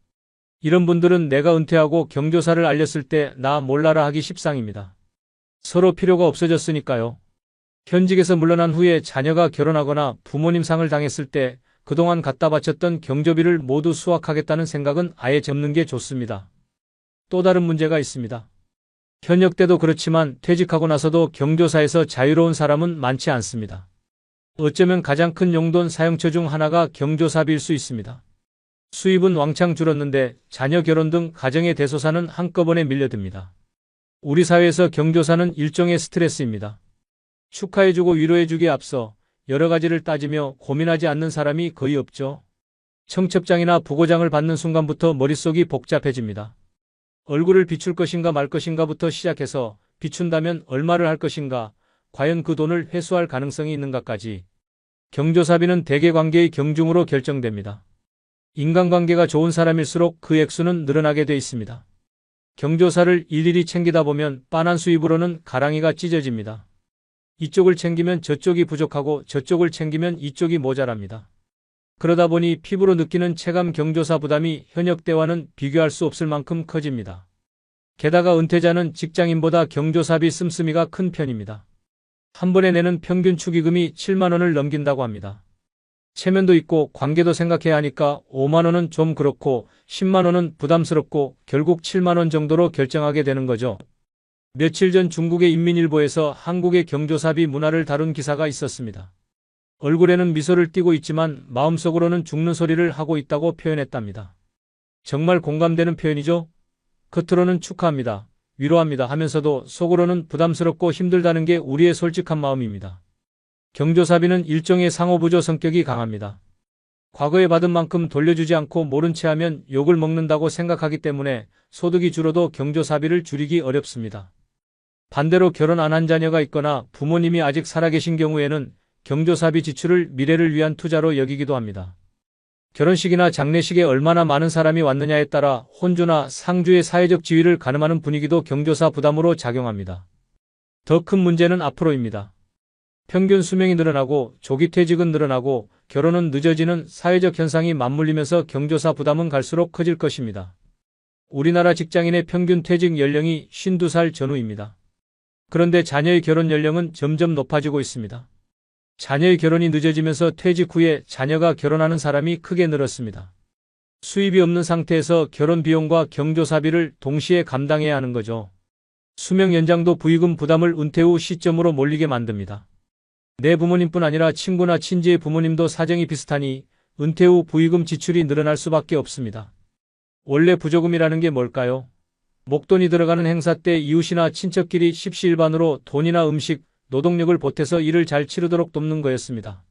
이런 분들은 내가 은퇴하고 경조사를 알렸을 때 나 몰라라 하기 십상입니다. 서로 필요가 없어졌으니까요. 현직에서 물러난 후에 자녀가 결혼하거나 부모님 상을 당했을 때 그동안 갖다 바쳤던 경조비를 모두 수확하겠다는 생각은 아예 접는 게 좋습니다. 또 다른 문제가 있습니다. 현역 때도 그렇지만 퇴직하고 나서도 경조사에서 자유로운 사람은 많지 않습니다. 어쩌면 가장 큰 용돈 사용처 중 하나가 경조사비일 수 있습니다. 수입은 왕창 줄었는데 자녀 결혼 등 가정의 대소사는 한꺼번에 밀려듭니다. 우리 사회에서 경조사는 일종의 스트레스입니다. 축하해주고 위로해주기에 앞서 여러 가지를 따지며 고민하지 않는 사람이 거의 없죠. 청첩장이나 부고장을 받는 순간부터 머릿속이 복잡해집니다. 얼굴을 비출 것인가 말 것인가부터 시작해서 비춘다면 얼마를 할 것인가, 과연 그 돈을 회수할 가능성이 있는가까지. 경조사비는 대개관계의 경중으로 결정됩니다. 인간관계가 좋은 사람일수록 그 액수는 늘어나게 돼 있습니다. 경조사를 일일이 챙기다 보면 빤한 수입으로는 가랑이가 찢어집니다. 이쪽을 챙기면 저쪽이 부족하고 저쪽을 챙기면 이쪽이 모자랍니다. 그러다 보니 피부로 느끼는 체감 경조사 부담이 현역 때와는 비교할 수 없을 만큼 커집니다. 게다가 은퇴자는 직장인보다 경조사비 씀씀이가 큰 편입니다. 한 번에 내는 평균 축의금이 7만 원을 넘긴다고 합니다. 체면도 있고 관계도 생각해야 하니까 5만 원은 좀 그렇고 10만 원은 부담스럽고 결국 7만 원 정도로 결정하게 되는 거죠. 며칠 전 중국의 인민일보에서 한국의 경조사비 문화를 다룬 기사가 있었습니다. 얼굴에는 미소를 띠고 있지만 마음속으로는 죽는 소리를 하고 있다고 표현했답니다. 정말 공감되는 표현이죠? 겉으로는 축하합니다, 위로합니다 하면서도 속으로는 부담스럽고 힘들다는 게 우리의 솔직한 마음입니다. 경조사비는 일종의 상호부조 성격이 강합니다. 과거에 받은 만큼 돌려주지 않고 모른 채 하면 욕을 먹는다고 생각하기 때문에 소득이 줄어도 경조사비를 줄이기 어렵습니다. 반대로 결혼 안 한 자녀가 있거나 부모님이 아직 살아계신 경우에는 경조사비 지출을 미래를 위한 투자로 여기기도 합니다. 결혼식이나 장례식에 얼마나 많은 사람이 왔느냐에 따라 혼주나 상주의 사회적 지위를 가늠하는 분위기도 경조사 부담으로 작용합니다. 더 큰 문제는 앞으로입니다. 평균 수명이 늘어나고 조기 퇴직은 늘어나고 결혼은 늦어지는 사회적 현상이 맞물리면서 경조사 부담은 갈수록 커질 것입니다. 우리나라 직장인의 평균 퇴직 연령이 52살 전후입니다. 그런데 자녀의 결혼 연령은 점점 높아지고 있습니다. 자녀의 결혼이 늦어지면서 퇴직 후에 자녀가 결혼하는 사람이 크게 늘었습니다. 수입이 없는 상태에서 결혼 비용과 경조사비를 동시에 감당해야 하는 거죠. 수명 연장도 부의금 부담을 은퇴 후 시점으로 몰리게 만듭니다. 내 부모님뿐 아니라 친구나 친지의 부모님도 사정이 비슷하니 은퇴 후 부의금 지출이 늘어날 수밖에 없습니다. 원래 부조금이라는 게 뭘까요? 목돈이 들어가는 행사 때 이웃이나 친척끼리 십시일반으로 돈이나 음식, 노동력을 보태서 일을 잘 치르도록 돕는 거였습니다.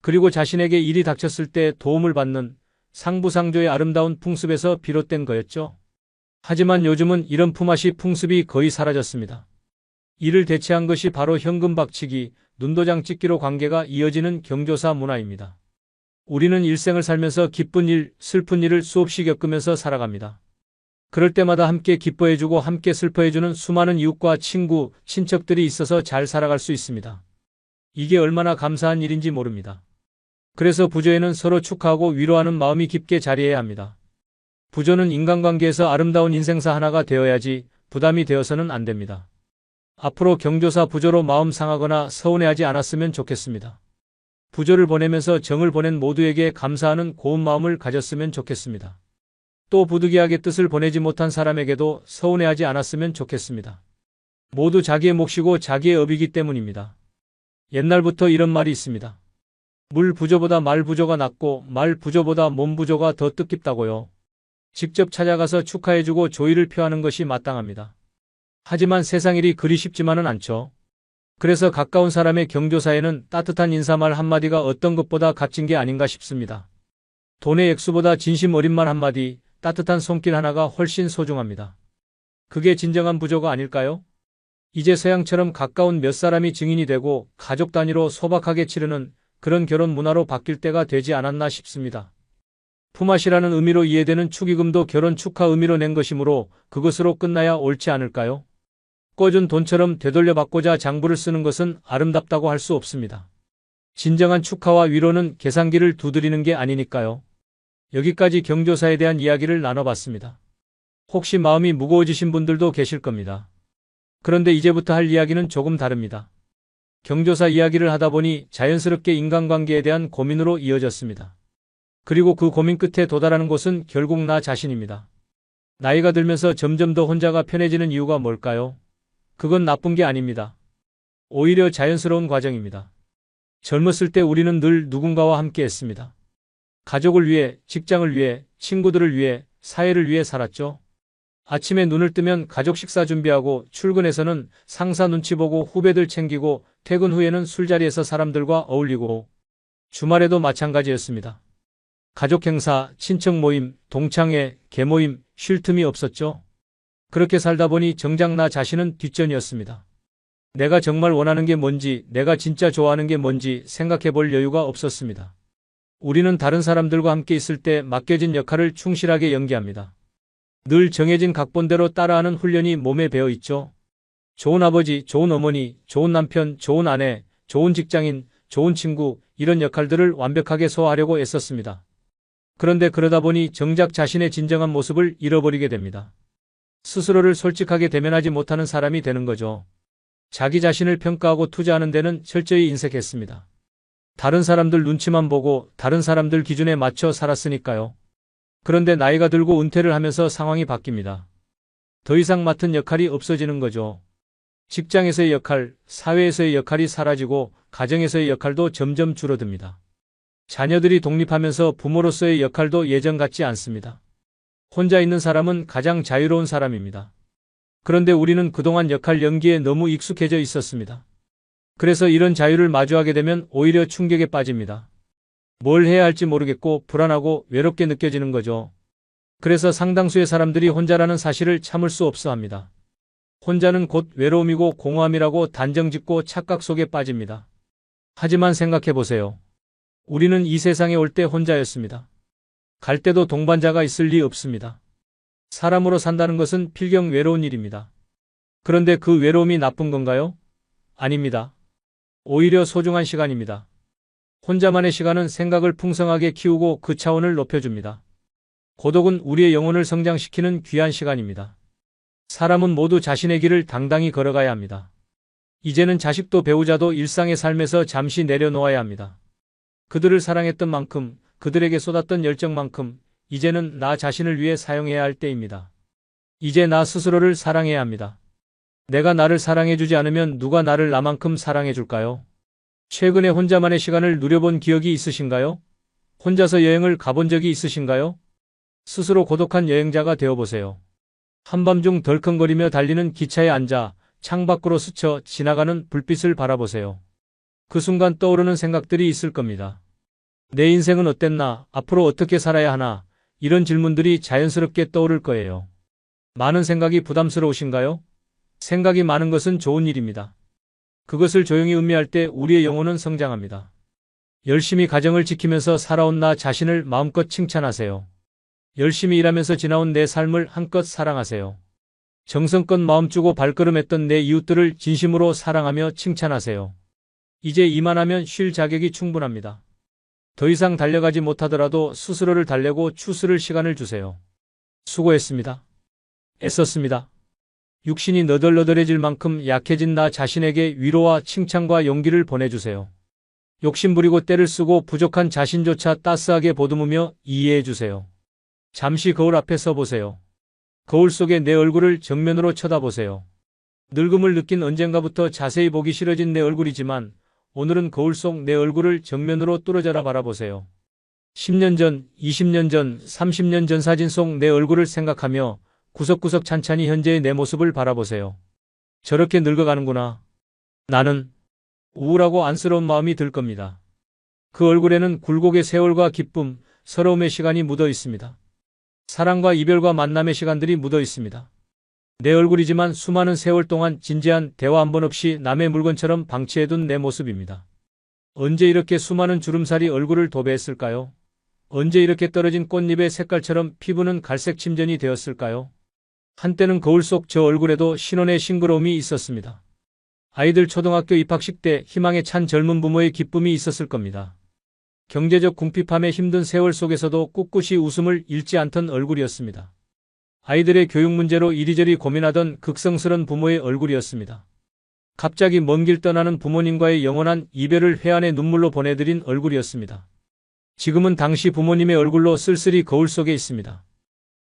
그리고 자신에게 일이 닥쳤을 때 도움을 받는 상부상조의 아름다운 풍습에서 비롯된 거였죠. 하지만 요즘은 이런 품앗이 풍습이 거의 사라졌습니다. 이를 대체한 것이 바로 현금 박치기, 눈도장 찍기로 관계가 이어지는 경조사 문화입니다. 우리는 일생을 살면서 기쁜 일, 슬픈 일을 수없이 겪으면서 살아갑니다. 그럴 때마다 함께 기뻐해주고 함께 슬퍼해주는 수많은 이웃과 친구, 친척들이 있어서 잘 살아갈 수 있습니다. 이게 얼마나 감사한 일인지 모릅니다. 그래서 부조에는 서로 축하하고 위로하는 마음이 깊게 자리해야 합니다. 부조는 인간관계에서 아름다운 인생사 하나가 되어야지 부담이 되어서는 안 됩니다. 앞으로 경조사 부조로 마음 상하거나 서운해하지 않았으면 좋겠습니다. 부조를 보내면서 정을 보낸 모두에게 감사하는 고운 마음을 가졌으면 좋겠습니다. 또 부득이하게 뜻을 보내지 못한 사람에게도 서운해하지 않았으면 좋겠습니다. 모두 자기의 몫이고 자기의 업이기 때문입니다. 옛날부터 이런 말이 있습니다. 물 부조보다 말 부조가 낫고 말 부조보다 몸 부조가 더 뜻깊다고요. 직접 찾아가서 축하해주고 조의를 표하는 것이 마땅합니다. 하지만 세상 일이 그리 쉽지만은 않죠. 그래서 가까운 사람의 경조사에는 따뜻한 인사말 한마디가 어떤 것보다 값진 게 아닌가 싶습니다. 돈의 액수보다 진심 어린 말 한마디, 따뜻한 손길 하나가 훨씬 소중합니다. 그게 진정한 부조가 아닐까요? 이제 서양처럼 가까운 몇 사람이 증인이 되고 가족 단위로 소박하게 치르는 그런 결혼 문화로 바뀔 때가 되지 않았나 싶습니다. 품앗이라는 의미로 이해되는 축의금도 결혼 축하 의미로 낸 것이므로 그것으로 끝나야 옳지 않을까요? 꿔준 돈처럼 되돌려받고자 장부를 쓰는 것은 아름답다고 할 수 없습니다. 진정한 축하와 위로는 계산기를 두드리는 게 아니니까요. 여기까지 경조사에 대한 이야기를 나눠봤습니다. 혹시 마음이 무거워지신 분들도 계실 겁니다. 그런데 이제부터 할 이야기는 조금 다릅니다. 경조사 이야기를 하다 보니 자연스럽게 인간관계에 대한 고민으로 이어졌습니다. 그리고 그 고민 끝에 도달하는 곳은 결국 나 자신입니다. 나이가 들면서 점점 더 혼자가 편해지는 이유가 뭘까요? 그건 나쁜 게 아닙니다. 오히려 자연스러운 과정입니다. 젊었을 때 우리는 늘 누군가와 함께 했습니다. 가족을 위해, 직장을 위해, 친구들을 위해, 사회를 위해 살았죠. 아침에 눈을 뜨면 가족 식사 준비하고 출근해서는 상사 눈치 보고 후배들 챙기고 퇴근 후에는 술자리에서 사람들과 어울리고 주말에도 마찬가지였습니다. 가족 행사, 친척 모임, 동창회, 계모임, 쉴 틈이 없었죠. 그렇게 살다 보니 정작 나 자신은 뒷전이었습니다. 내가 정말 원하는 게 뭔지, 내가 진짜 좋아하는 게 뭔지 생각해 볼 여유가 없었습니다. 우리는 다른 사람들과 함께 있을 때 맡겨진 역할을 충실하게 연기합니다. 늘 정해진 각본대로 따라하는 훈련이 몸에 배어 있죠. 좋은 아버지, 좋은 어머니, 좋은 남편, 좋은 아내, 좋은 직장인, 좋은 친구, 이런 역할들을 완벽하게 소화하려고 애썼습니다. 그런데 그러다 보니 정작 자신의 진정한 모습을 잃어버리게 됩니다. 스스로를 솔직하게 대면하지 못하는 사람이 되는 거죠. 자기 자신을 평가하고 투자하는 데는 철저히 인색했습니다. 다른 사람들 눈치만 보고 다른 사람들 기준에 맞춰 살았으니까요. 그런데 나이가 들고 은퇴를 하면서 상황이 바뀝니다. 더 이상 맡은 역할이 없어지는 거죠. 직장에서의 역할, 사회에서의 역할이 사라지고 가정에서의 역할도 점점 줄어듭니다. 자녀들이 독립하면서 부모로서의 역할도 예전 같지 않습니다. 혼자 있는 사람은 가장 자유로운 사람입니다. 그런데 우리는 그동안 역할 연기에 너무 익숙해져 있었습니다. 그래서 이런 자유를 마주하게 되면 오히려 충격에 빠집니다. 뭘 해야 할지 모르겠고 불안하고 외롭게 느껴지는 거죠. 그래서 상당수의 사람들이 혼자라는 사실을 참을 수 없어 합니다. 혼자는 곧 외로움이고 공허함이라고 단정짓고 착각 속에 빠집니다. 하지만 생각해 보세요. 우리는 이 세상에 올 때 혼자였습니다. 갈 때도 동반자가 있을 리 없습니다. 사람으로 산다는 것은 필경 외로운 일입니다. 그런데 그 외로움이 나쁜 건가요? 아닙니다. 오히려 소중한 시간입니다. 혼자만의 시간은 생각을 풍성하게 키우고 그 차원을 높여줍니다. 고독은 우리의 영혼을 성장시키는 귀한 시간입니다. 사람은 모두 자신의 길을 당당히 걸어가야 합니다. 이제는 자식도 배우자도 일상의 삶에서 잠시 내려놓아야 합니다. 그들을 사랑했던 만큼, 그들에게 쏟았던 열정만큼 이제는 나 자신을 위해 사용해야 할 때입니다. 이제 나 스스로를 사랑해야 합니다. 내가 나를 사랑해주지 않으면 누가 나를 나만큼 사랑해줄까요? 최근에 혼자만의 시간을 누려본 기억이 있으신가요? 혼자서 여행을 가본 적이 있으신가요? 스스로 고독한 여행자가 되어보세요. 한밤중 덜컹거리며 달리는 기차에 앉아 창밖으로 스쳐 지나가는 불빛을 바라보세요. 그 순간 떠오르는 생각들이 있을 겁니다. 내 인생은 어땠나? 앞으로 어떻게 살아야 하나? 이런 질문들이 자연스럽게 떠오를 거예요. 많은 생각이 부담스러우신가요? 생각이 많은 것은 좋은 일입니다. 그것을 조용히 음미할 때 우리의 영혼은 성장합니다. 열심히 가정을 지키면서 살아온 나 자신을 마음껏 칭찬하세요. 열심히 일하면서 지나온 내 삶을 한껏 사랑하세요. 정성껏 마음 주고 발걸음했던 내 이웃들을 진심으로 사랑하며 칭찬하세요. 이제 이만하면 쉴 자격이 충분합니다. 더 이상 달려가지 못하더라도 스스로를 달래고 추스를 시간을 주세요. 수고했습니다. 애썼습니다. 육신이 너덜너덜해질 만큼 약해진 나 자신에게 위로와 칭찬과 용기를 보내주세요. 욕심부리고 때를 쓰고 부족한 자신조차 따스하게 보듬으며 이해해주세요. 잠시 거울 앞에 서보세요. 거울 속에 내 얼굴을 정면으로 쳐다보세요. 늙음을 느낀 언젠가부터 자세히 보기 싫어진 내 얼굴이지만 오늘은 거울 속 내 얼굴을 정면으로 뚫어져라 바라보세요. 10년 전, 20년 전, 30년 전 사진 속 내 얼굴을 생각하며 구석구석 찬찬히 현재의 내 모습을 바라보세요. 저렇게 늙어가는구나. 나는 우울하고 안쓰러운 마음이 들 겁니다. 그 얼굴에는 굴곡의 세월과 기쁨, 서러움의 시간이 묻어 있습니다. 사랑과 이별과 만남의 시간들이 묻어 있습니다. 내 얼굴이지만 수많은 세월 동안 진지한 대화 한 번 없이 남의 물건처럼 방치해둔 내 모습입니다. 언제 이렇게 수많은 주름살이 얼굴을 도배했을까요? 언제 이렇게 떨어진 꽃잎의 색깔처럼 피부는 갈색 침전이 되었을까요? 한때는 거울 속 저 얼굴에도 신혼의 싱그러움이 있었습니다. 아이들 초등학교 입학식 때 희망에 찬 젊은 부모의 기쁨이 있었을 겁니다. 경제적 궁핍함의 힘든 세월 속에서도 꿋꿋이 웃음을 잃지 않던 얼굴이었습니다. 아이들의 교육 문제로 이리저리 고민하던 극성스런 부모의 얼굴이었습니다. 갑자기 먼 길 떠나는 부모님과의 영원한 이별을 회한의 눈물로 보내드린 얼굴이었습니다. 지금은 당시 부모님의 얼굴로 쓸쓸히 거울 속에 있습니다.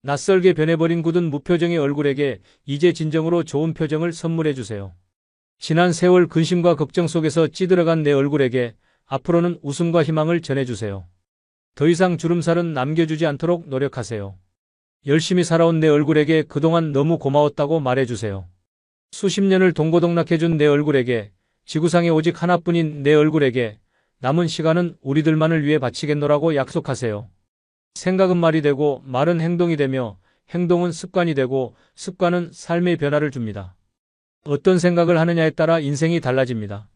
낯설게 변해버린 굳은 무표정의 얼굴에게 이제 진정으로 좋은 표정을 선물해 주세요. 지난 세월 근심과 걱정 속에서 찌들어간 내 얼굴에게 앞으로는 웃음과 희망을 전해주세요. 더 이상 주름살은 남겨주지 않도록 노력하세요. 열심히 살아온 내 얼굴에게 그동안 너무 고마웠다고 말해주세요. 수십 년을 동고동락해준 내 얼굴에게, 지구상에 오직 하나뿐인 내 얼굴에게 남은 시간은 우리들만을 위해 바치겠노라고 약속하세요. 생각은 말이 되고 말은 행동이 되며 행동은 습관이 되고 습관은 삶의 변화를 줍니다. 어떤 생각을 하느냐에 따라 인생이 달라집니다.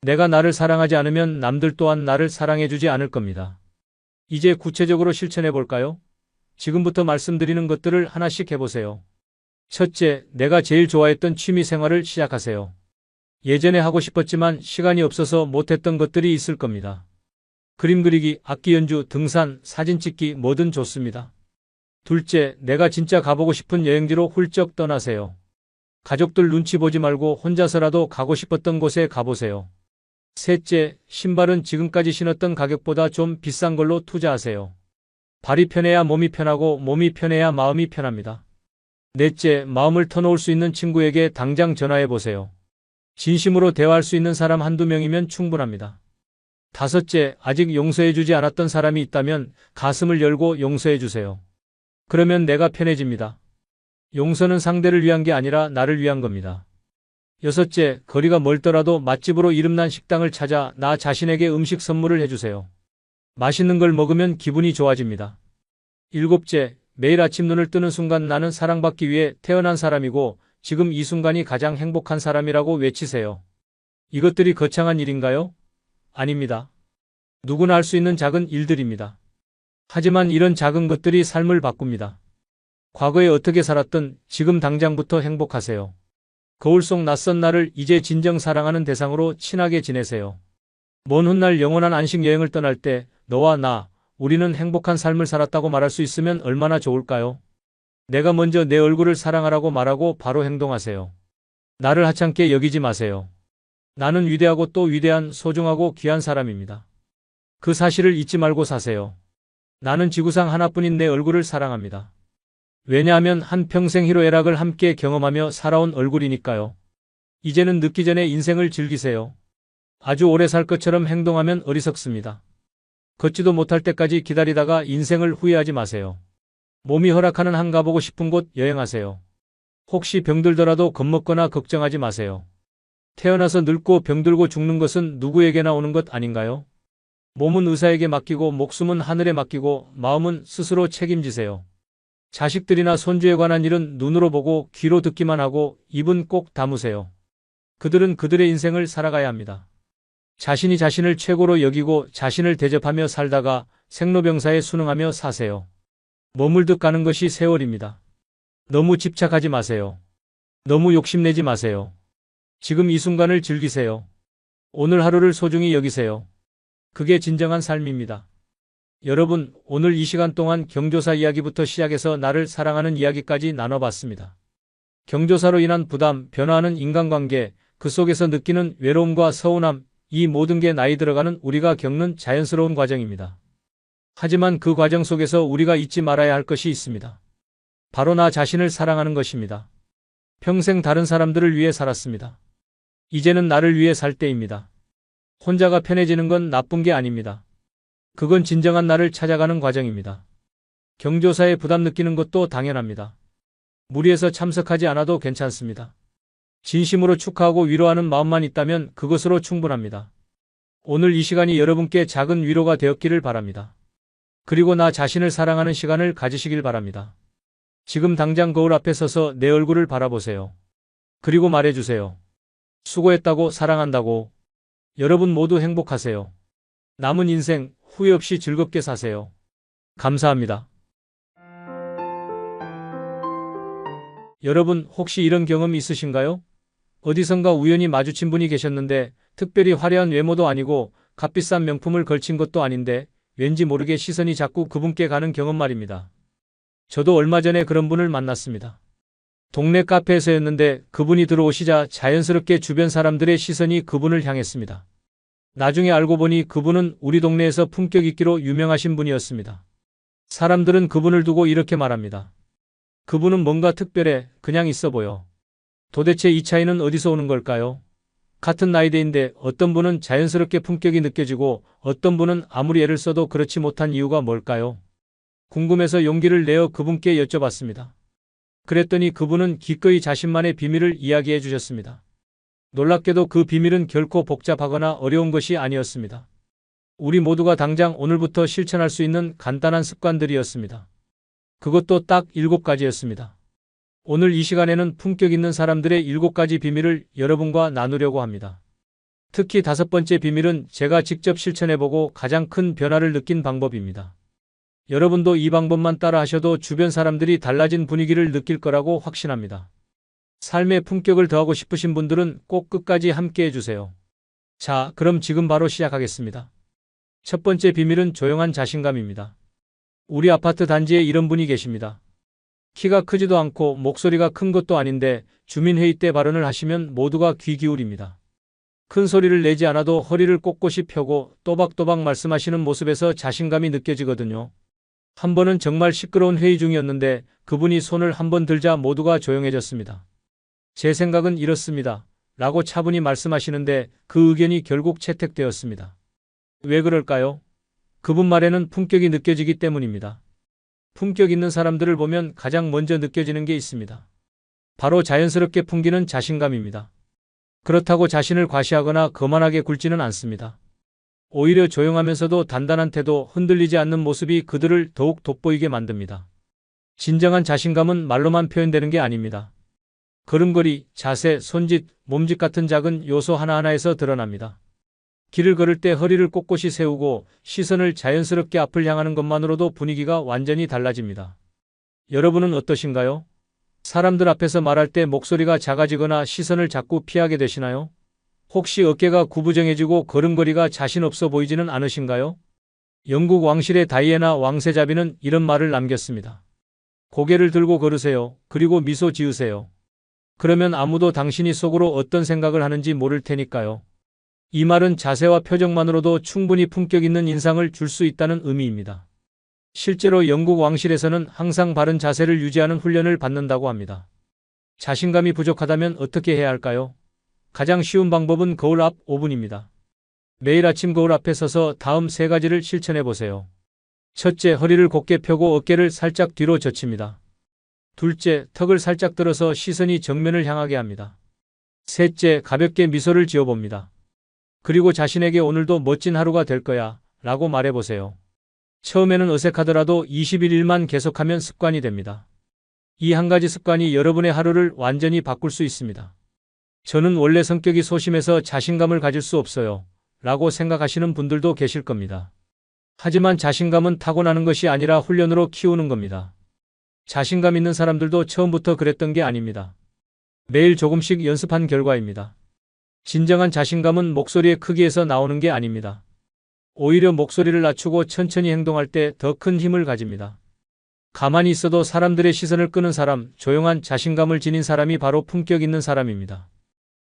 내가 나를 사랑하지 않으면 남들 또한 나를 사랑해주지 않을 겁니다. 이제 구체적으로 실천해 볼까요? 지금부터 말씀드리는 것들을 하나씩 해보세요. 첫째, 내가 제일 좋아했던 취미 생활을 시작하세요. 예전에 하고 싶었지만 시간이 없어서 못했던 것들이 있을 겁니다. 그림 그리기, 악기 연주, 등산, 사진 찍기 뭐든 좋습니다. 둘째, 내가 진짜 가보고 싶은 여행지로 훌쩍 떠나세요. 가족들 눈치 보지 말고 혼자서라도 가고 싶었던 곳에 가보세요. 셋째, 신발은 지금까지 신었던 가격보다 좀 비싼 걸로 투자하세요. 발이 편해야 몸이 편하고 몸이 편해야 마음이 편합니다. 넷째, 마음을 터놓을 수 있는 친구에게 당장 전화해 보세요. 진심으로 대화할 수 있는 사람 한두 명이면 충분합니다. 다섯째, 아직 용서해주지 않았던 사람이 있다면 가슴을 열고 용서해주세요. 그러면 내가 편해집니다. 용서는 상대를 위한 게 아니라 나를 위한 겁니다. 여섯째, 거리가 멀더라도 맛집으로 이름난 식당을 찾아 나 자신에게 음식 선물을 해주세요. 맛있는 걸 먹으면 기분이 좋아집니다. 일곱째, 매일 아침 눈을 뜨는 순간 나는 사랑받기 위해 태어난 사람이고 지금 이 순간이 가장 행복한 사람이라고 외치세요. 이것들이 거창한 일인가요? 아닙니다. 누구나 할 수 있는 작은 일들입니다. 하지만 이런 작은 것들이 삶을 바꿉니다. 과거에 어떻게 살았든 지금 당장부터 행복하세요. 거울 속 낯선 나를 이제 진정 사랑하는 대상으로 친하게 지내세요. 먼 훗날 영원한 안식 여행을 떠날 때 너와 나, 우리는 행복한 삶을 살았다고 말할 수 있으면 얼마나 좋을까요? 내가 먼저 내 얼굴을 사랑하라고 말하고 바로 행동하세요. 나를 하찮게 여기지 마세요. 나는 위대하고 또 위대한 소중하고 귀한 사람입니다. 그 사실을 잊지 말고 사세요. 나는 지구상 하나뿐인 내 얼굴을 사랑합니다. 왜냐하면 한평생 희로애락을 함께 경험하며 살아온 얼굴이니까요. 이제는 늦기 전에 인생을 즐기세요. 아주 오래 살 것처럼 행동하면 어리석습니다. 걷지도 못할 때까지 기다리다가 인생을 후회하지 마세요. 몸이 허락하는 한 가보고 싶은 곳 여행하세요. 혹시 병들더라도 겁먹거나 걱정하지 마세요. 태어나서 늙고 병들고 죽는 것은 누구에게나 오는 것 아닌가요? 몸은 의사에게 맡기고 목숨은 하늘에 맡기고 마음은 스스로 책임지세요. 자식들이나 손주에 관한 일은 눈으로 보고 귀로 듣기만 하고 입은 꼭 다무세요. 그들은 그들의 인생을 살아가야 합니다. 자신이 자신을 최고로 여기고 자신을 대접하며 살다가 생로병사에 순응하며 사세요. 머물듯 가는 것이 세월입니다. 너무 집착하지 마세요. 너무 욕심내지 마세요. 지금 이 순간을 즐기세요. 오늘 하루를 소중히 여기세요. 그게 진정한 삶입니다. 여러분, 오늘 이 시간 동안 경조사 이야기부터 시작해서 나를 사랑하는 이야기까지 나눠봤습니다. 경조사로 인한 부담, 변화하는 인간관계, 그 속에서 느끼는 외로움과 서운함, 이 모든 게 나이 들어가는 우리가 겪는 자연스러운 과정입니다. 하지만 그 과정 속에서 우리가 잊지 말아야 할 것이 있습니다. 바로 나 자신을 사랑하는 것입니다. 평생 다른 사람들을 위해 살았습니다. 이제는 나를 위해 살 때입니다. 혼자가 편해지는 건 나쁜 게 아닙니다. 그건 진정한 나를 찾아가는 과정입니다. 경조사에 부담 느끼는 것도 당연합니다. 무리해서 참석하지 않아도 괜찮습니다. 진심으로 축하하고 위로하는 마음만 있다면 그것으로 충분합니다. 오늘 이 시간이 여러분께 작은 위로가 되었기를 바랍니다. 그리고 나 자신을 사랑하는 시간을 가지시길 바랍니다. 지금 당장 거울 앞에 서서 내 얼굴을 바라보세요. 그리고 말해주세요. 수고했다고, 사랑한다고. 여러분 모두 행복하세요. 남은 인생 후회 없이 즐겁게 사세요. 감사합니다. 여러분 혹시 이런 경험 있으신가요? 어디선가 우연히 마주친 분이 계셨는데 특별히 화려한 외모도 아니고 값비싼 명품을 걸친 것도 아닌데 왠지 모르게 시선이 자꾸 그분께 가는 경험 말입니다. 저도 얼마 전에 그런 분을 만났습니다. 동네 카페에서였는데 그분이 들어오시자 자연스럽게 주변 사람들의 시선이 그분을 향했습니다. 나중에 알고 보니 그분은 우리 동네에서 품격 있기로 유명하신 분이었습니다. 사람들은 그분을 두고 이렇게 말합니다. 그분은 뭔가 특별해, 그냥 있어 보여. 도대체 이 차이는 어디서 오는 걸까요? 같은 나이대인데 어떤 분은 자연스럽게 품격이 느껴지고 어떤 분은 아무리 애를 써도 그렇지 못한 이유가 뭘까요? 궁금해서 용기를 내어 그분께 여쭤봤습니다. 그랬더니 그분은 기꺼이 자신만의 비밀을 이야기해 주셨습니다. 놀랍게도 그 비밀은 결코 복잡하거나 어려운 것이 아니었습니다. 우리 모두가 당장 오늘부터 실천할 수 있는 간단한 습관들이었습니다. 그것도 딱 7가지였습니다. 오늘 이 시간에는 품격 있는 사람들의 7가지 비밀을 여러분과 나누려고 합니다. 특히 5번째 비밀은 제가 직접 실천해보고 가장 큰 변화를 느낀 방법입니다. 여러분도 이 방법만 따라 하셔도 주변 사람들이 달라진 분위기를 느낄 거라고 확신합니다. 삶의 품격을 더하고 싶으신 분들은 꼭 끝까지 함께 해주세요. 자, 그럼 지금 바로 시작하겠습니다. 첫 번째 비밀은 조용한 자신감입니다. 우리 아파트 단지에 이런 분이 계십니다. 키가 크지도 않고 목소리가 큰 것도 아닌데 주민회의 때 발언을 하시면 모두가 귀 기울입니다. 큰 소리를 내지 않아도 허리를 꼿꼿이 펴고 또박또박 말씀하시는 모습에서 자신감이 느껴지거든요. 한 번은 정말 시끄러운 회의 중이었는데 그분이 손을 한 번 들자 모두가 조용해졌습니다. 제 생각은 이렇습니다. 라고 차분히 말씀하시는데 그 의견이 결국 채택되었습니다. 왜 그럴까요? 그분 말에는 품격이 느껴지기 때문입니다. 품격 있는 사람들을 보면 가장 먼저 느껴지는 게 있습니다. 바로 자연스럽게 풍기는 자신감입니다. 그렇다고 자신을 과시하거나 거만하게 굴지는 않습니다. 오히려 조용하면서도 단단한 태도, 흔들리지 않는 모습이 그들을 더욱 돋보이게 만듭니다. 진정한 자신감은 말로만 표현되는 게 아닙니다. 걸음걸이, 자세, 손짓, 몸짓 같은 작은 요소 하나하나에서 드러납니다. 길을 걸을 때 허리를 꼿꼿이 세우고 시선을 자연스럽게 앞을 향하는 것만으로도 분위기가 완전히 달라집니다. 여러분은 어떠신가요? 사람들 앞에서 말할 때 목소리가 작아지거나 시선을 자꾸 피하게 되시나요? 혹시 어깨가 구부정해지고 걸음걸이가 자신 없어 보이지는 않으신가요? 영국 왕실의 다이애나 왕세자비는 이런 말을 남겼습니다. 고개를 들고 걸으세요. 그리고 미소 지으세요. 그러면 아무도 당신이 속으로 어떤 생각을 하는지 모를 테니까요. 이 말은 자세와 표정만으로도 충분히 품격 있는 인상을 줄 수 있다는 의미입니다. 실제로 영국 왕실에서는 항상 바른 자세를 유지하는 훈련을 받는다고 합니다. 자신감이 부족하다면 어떻게 해야 할까요? 가장 쉬운 방법은 거울 앞 5분입니다. 매일 아침 거울 앞에 서서 다음 3가지를 실천해 보세요. 첫째, 허리를 곧게 펴고 어깨를 살짝 뒤로 젖힙니다. 둘째, 턱을 살짝 들어서 시선이 정면을 향하게 합니다. 셋째, 가볍게 미소를 지어봅니다. 그리고 자신에게 오늘도 멋진 하루가 될 거야 라고 말해보세요. 처음에는 어색하더라도 21일만 계속하면 습관이 됩니다. 이 한 가지 습관이 여러분의 하루를 완전히 바꿀 수 있습니다. 저는 원래 성격이 소심해서 자신감을 가질 수 없어요 라고 생각하시는 분들도 계실 겁니다. 하지만 자신감은 타고나는 것이 아니라 훈련으로 키우는 겁니다. 자신감 있는 사람들도 처음부터 그랬던 게 아닙니다. 매일 조금씩 연습한 결과입니다. 진정한 자신감은 목소리의 크기에서 나오는 게 아닙니다. 오히려 목소리를 낮추고 천천히 행동할 때 더 큰 힘을 가집니다. 가만히 있어도 사람들의 시선을 끄는 사람, 조용한 자신감을 지닌 사람이 바로 품격 있는 사람입니다.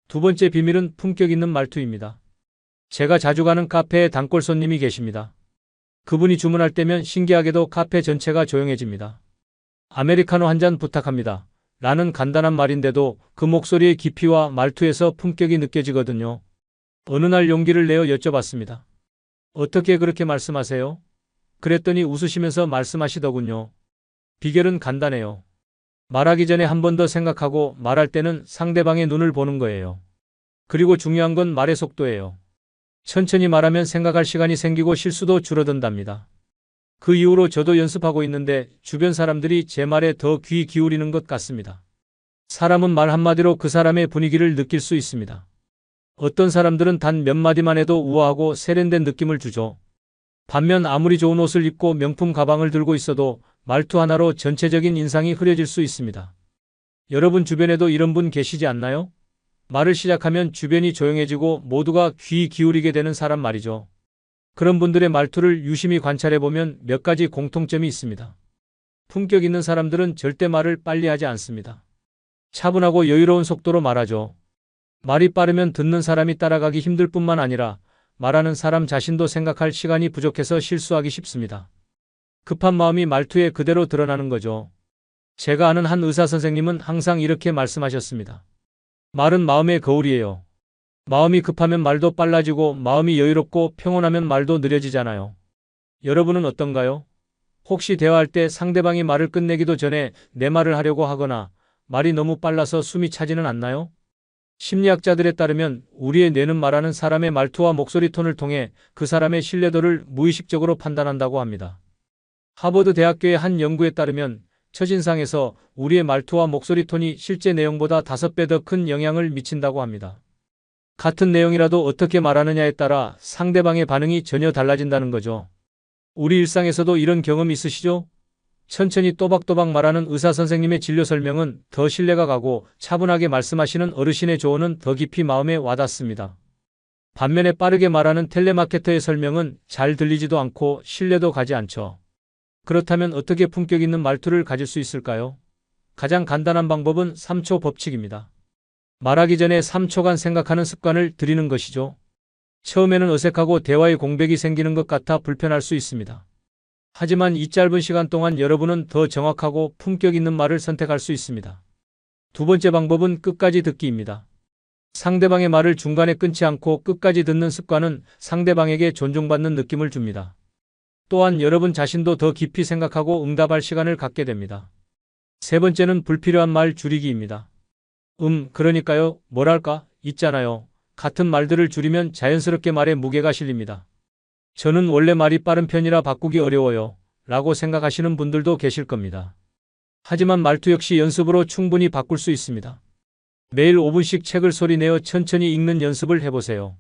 두 번째 비밀은 품격 있는 말투입니다. 제가 자주 가는 카페에 단골 손님이 계십니다. 그분이 주문할 때면 신기하게도 카페 전체가 조용해집니다. 아메리카노 한 잔 부탁합니다. 라는 간단한 말인데도 그 목소리의 깊이와 말투에서 품격이 느껴지거든요. 어느 날 용기를 내어 여쭤봤습니다. 어떻게 그렇게 말씀하세요? 그랬더니 웃으시면서 말씀하시더군요. 비결은 간단해요. 말하기 전에 한 번 더 생각하고 말할 때는 상대방의 눈을 보는 거예요. 그리고 중요한 건 말의 속도예요. 천천히 말하면 생각할 시간이 생기고 실수도 줄어든답니다. 그 이후로 저도 연습하고 있는데 주변 사람들이 제 말에 더 귀 기울이는 것 같습니다. 사람은 말 한마디로 그 사람의 분위기를 느낄 수 있습니다. 어떤 사람들은 단 몇 마디만 해도 우아하고 세련된 느낌을 주죠. 반면 아무리 좋은 옷을 입고 명품 가방을 들고 있어도 말투 하나로 전체적인 인상이 흐려질 수 있습니다. 여러분 주변에도 이런 분 계시지 않나요? 말을 시작하면 주변이 조용해지고 모두가 귀 기울이게 되는 사람 말이죠. 그런 분들의 말투를 유심히 관찰해 보면 몇 가지 공통점이 있습니다. 품격 있는 사람들은 절대 말을 빨리 하지 않습니다. 차분하고 여유로운 속도로 말하죠. 말이 빠르면 듣는 사람이 따라가기 힘들 뿐만 아니라 말하는 사람 자신도 생각할 시간이 부족해서 실수하기 쉽습니다. 급한 마음이 말투에 그대로 드러나는 거죠. 제가 아는 한 의사 선생님은 항상 이렇게 말씀하셨습니다. 말은 마음의 거울이에요. 마음이 급하면 말도 빨라지고 마음이 여유롭고 평온하면 말도 느려지잖아요. 여러분은 어떤가요? 혹시 대화할 때 상대방이 말을 끝내기도 전에 내 말을 하려고 하거나 말이 너무 빨라서 숨이 차지는 않나요? 심리학자들에 따르면 우리의 뇌는 말하는 사람의 말투와 목소리 톤을 통해 그 사람의 신뢰도를 무의식적으로 판단한다고 합니다. 하버드 대학교의 한 연구에 따르면 첫인상에서 우리의 말투와 목소리 톤이 실제 내용보다 5배 더 큰 영향을 미친다고 합니다. 같은 내용이라도 어떻게 말하느냐에 따라 상대방의 반응이 전혀 달라진다는 거죠. 우리 일상에서도 이런 경험 있으시죠? 천천히 또박또박 말하는 의사 선생님의 진료 설명은 더 신뢰가 가고 차분하게 말씀하시는 어르신의 조언은 더 깊이 마음에 와닿습니다. 반면에 빠르게 말하는 텔레마케터의 설명은 잘 들리지도 않고 신뢰도 가지 않죠. 그렇다면 어떻게 품격 있는 말투를 가질 수 있을까요? 가장 간단한 방법은 3초 법칙입니다. 말하기 전에 3초간 생각하는 습관을 들이는 것이죠. 처음에는 어색하고 대화의 공백이 생기는 것 같아 불편할 수 있습니다. 하지만 이 짧은 시간 동안 여러분은 더 정확하고 품격 있는 말을 선택할 수 있습니다. 두 번째 방법은 끝까지 듣기입니다. 상대방의 말을 중간에 끊지 않고 끝까지 듣는 습관은 상대방에게 존중받는 느낌을 줍니다. 또한 여러분 자신도 더 깊이 생각하고 응답할 시간을 갖게 됩니다. 세 번째는 불필요한 말 줄이기입니다. 그러니까요, 뭐랄까, 있잖아요. 같은 말들을 줄이면 자연스럽게 말에 무게가 실립니다. 저는 원래 말이 빠른 편이라 바꾸기 어려워요. 라고 생각하시는 분들도 계실 겁니다. 하지만 말투 역시 연습으로 충분히 바꿀 수 있습니다. 매일 5분씩 책을 소리내어 천천히 읽는 연습을 해보세요.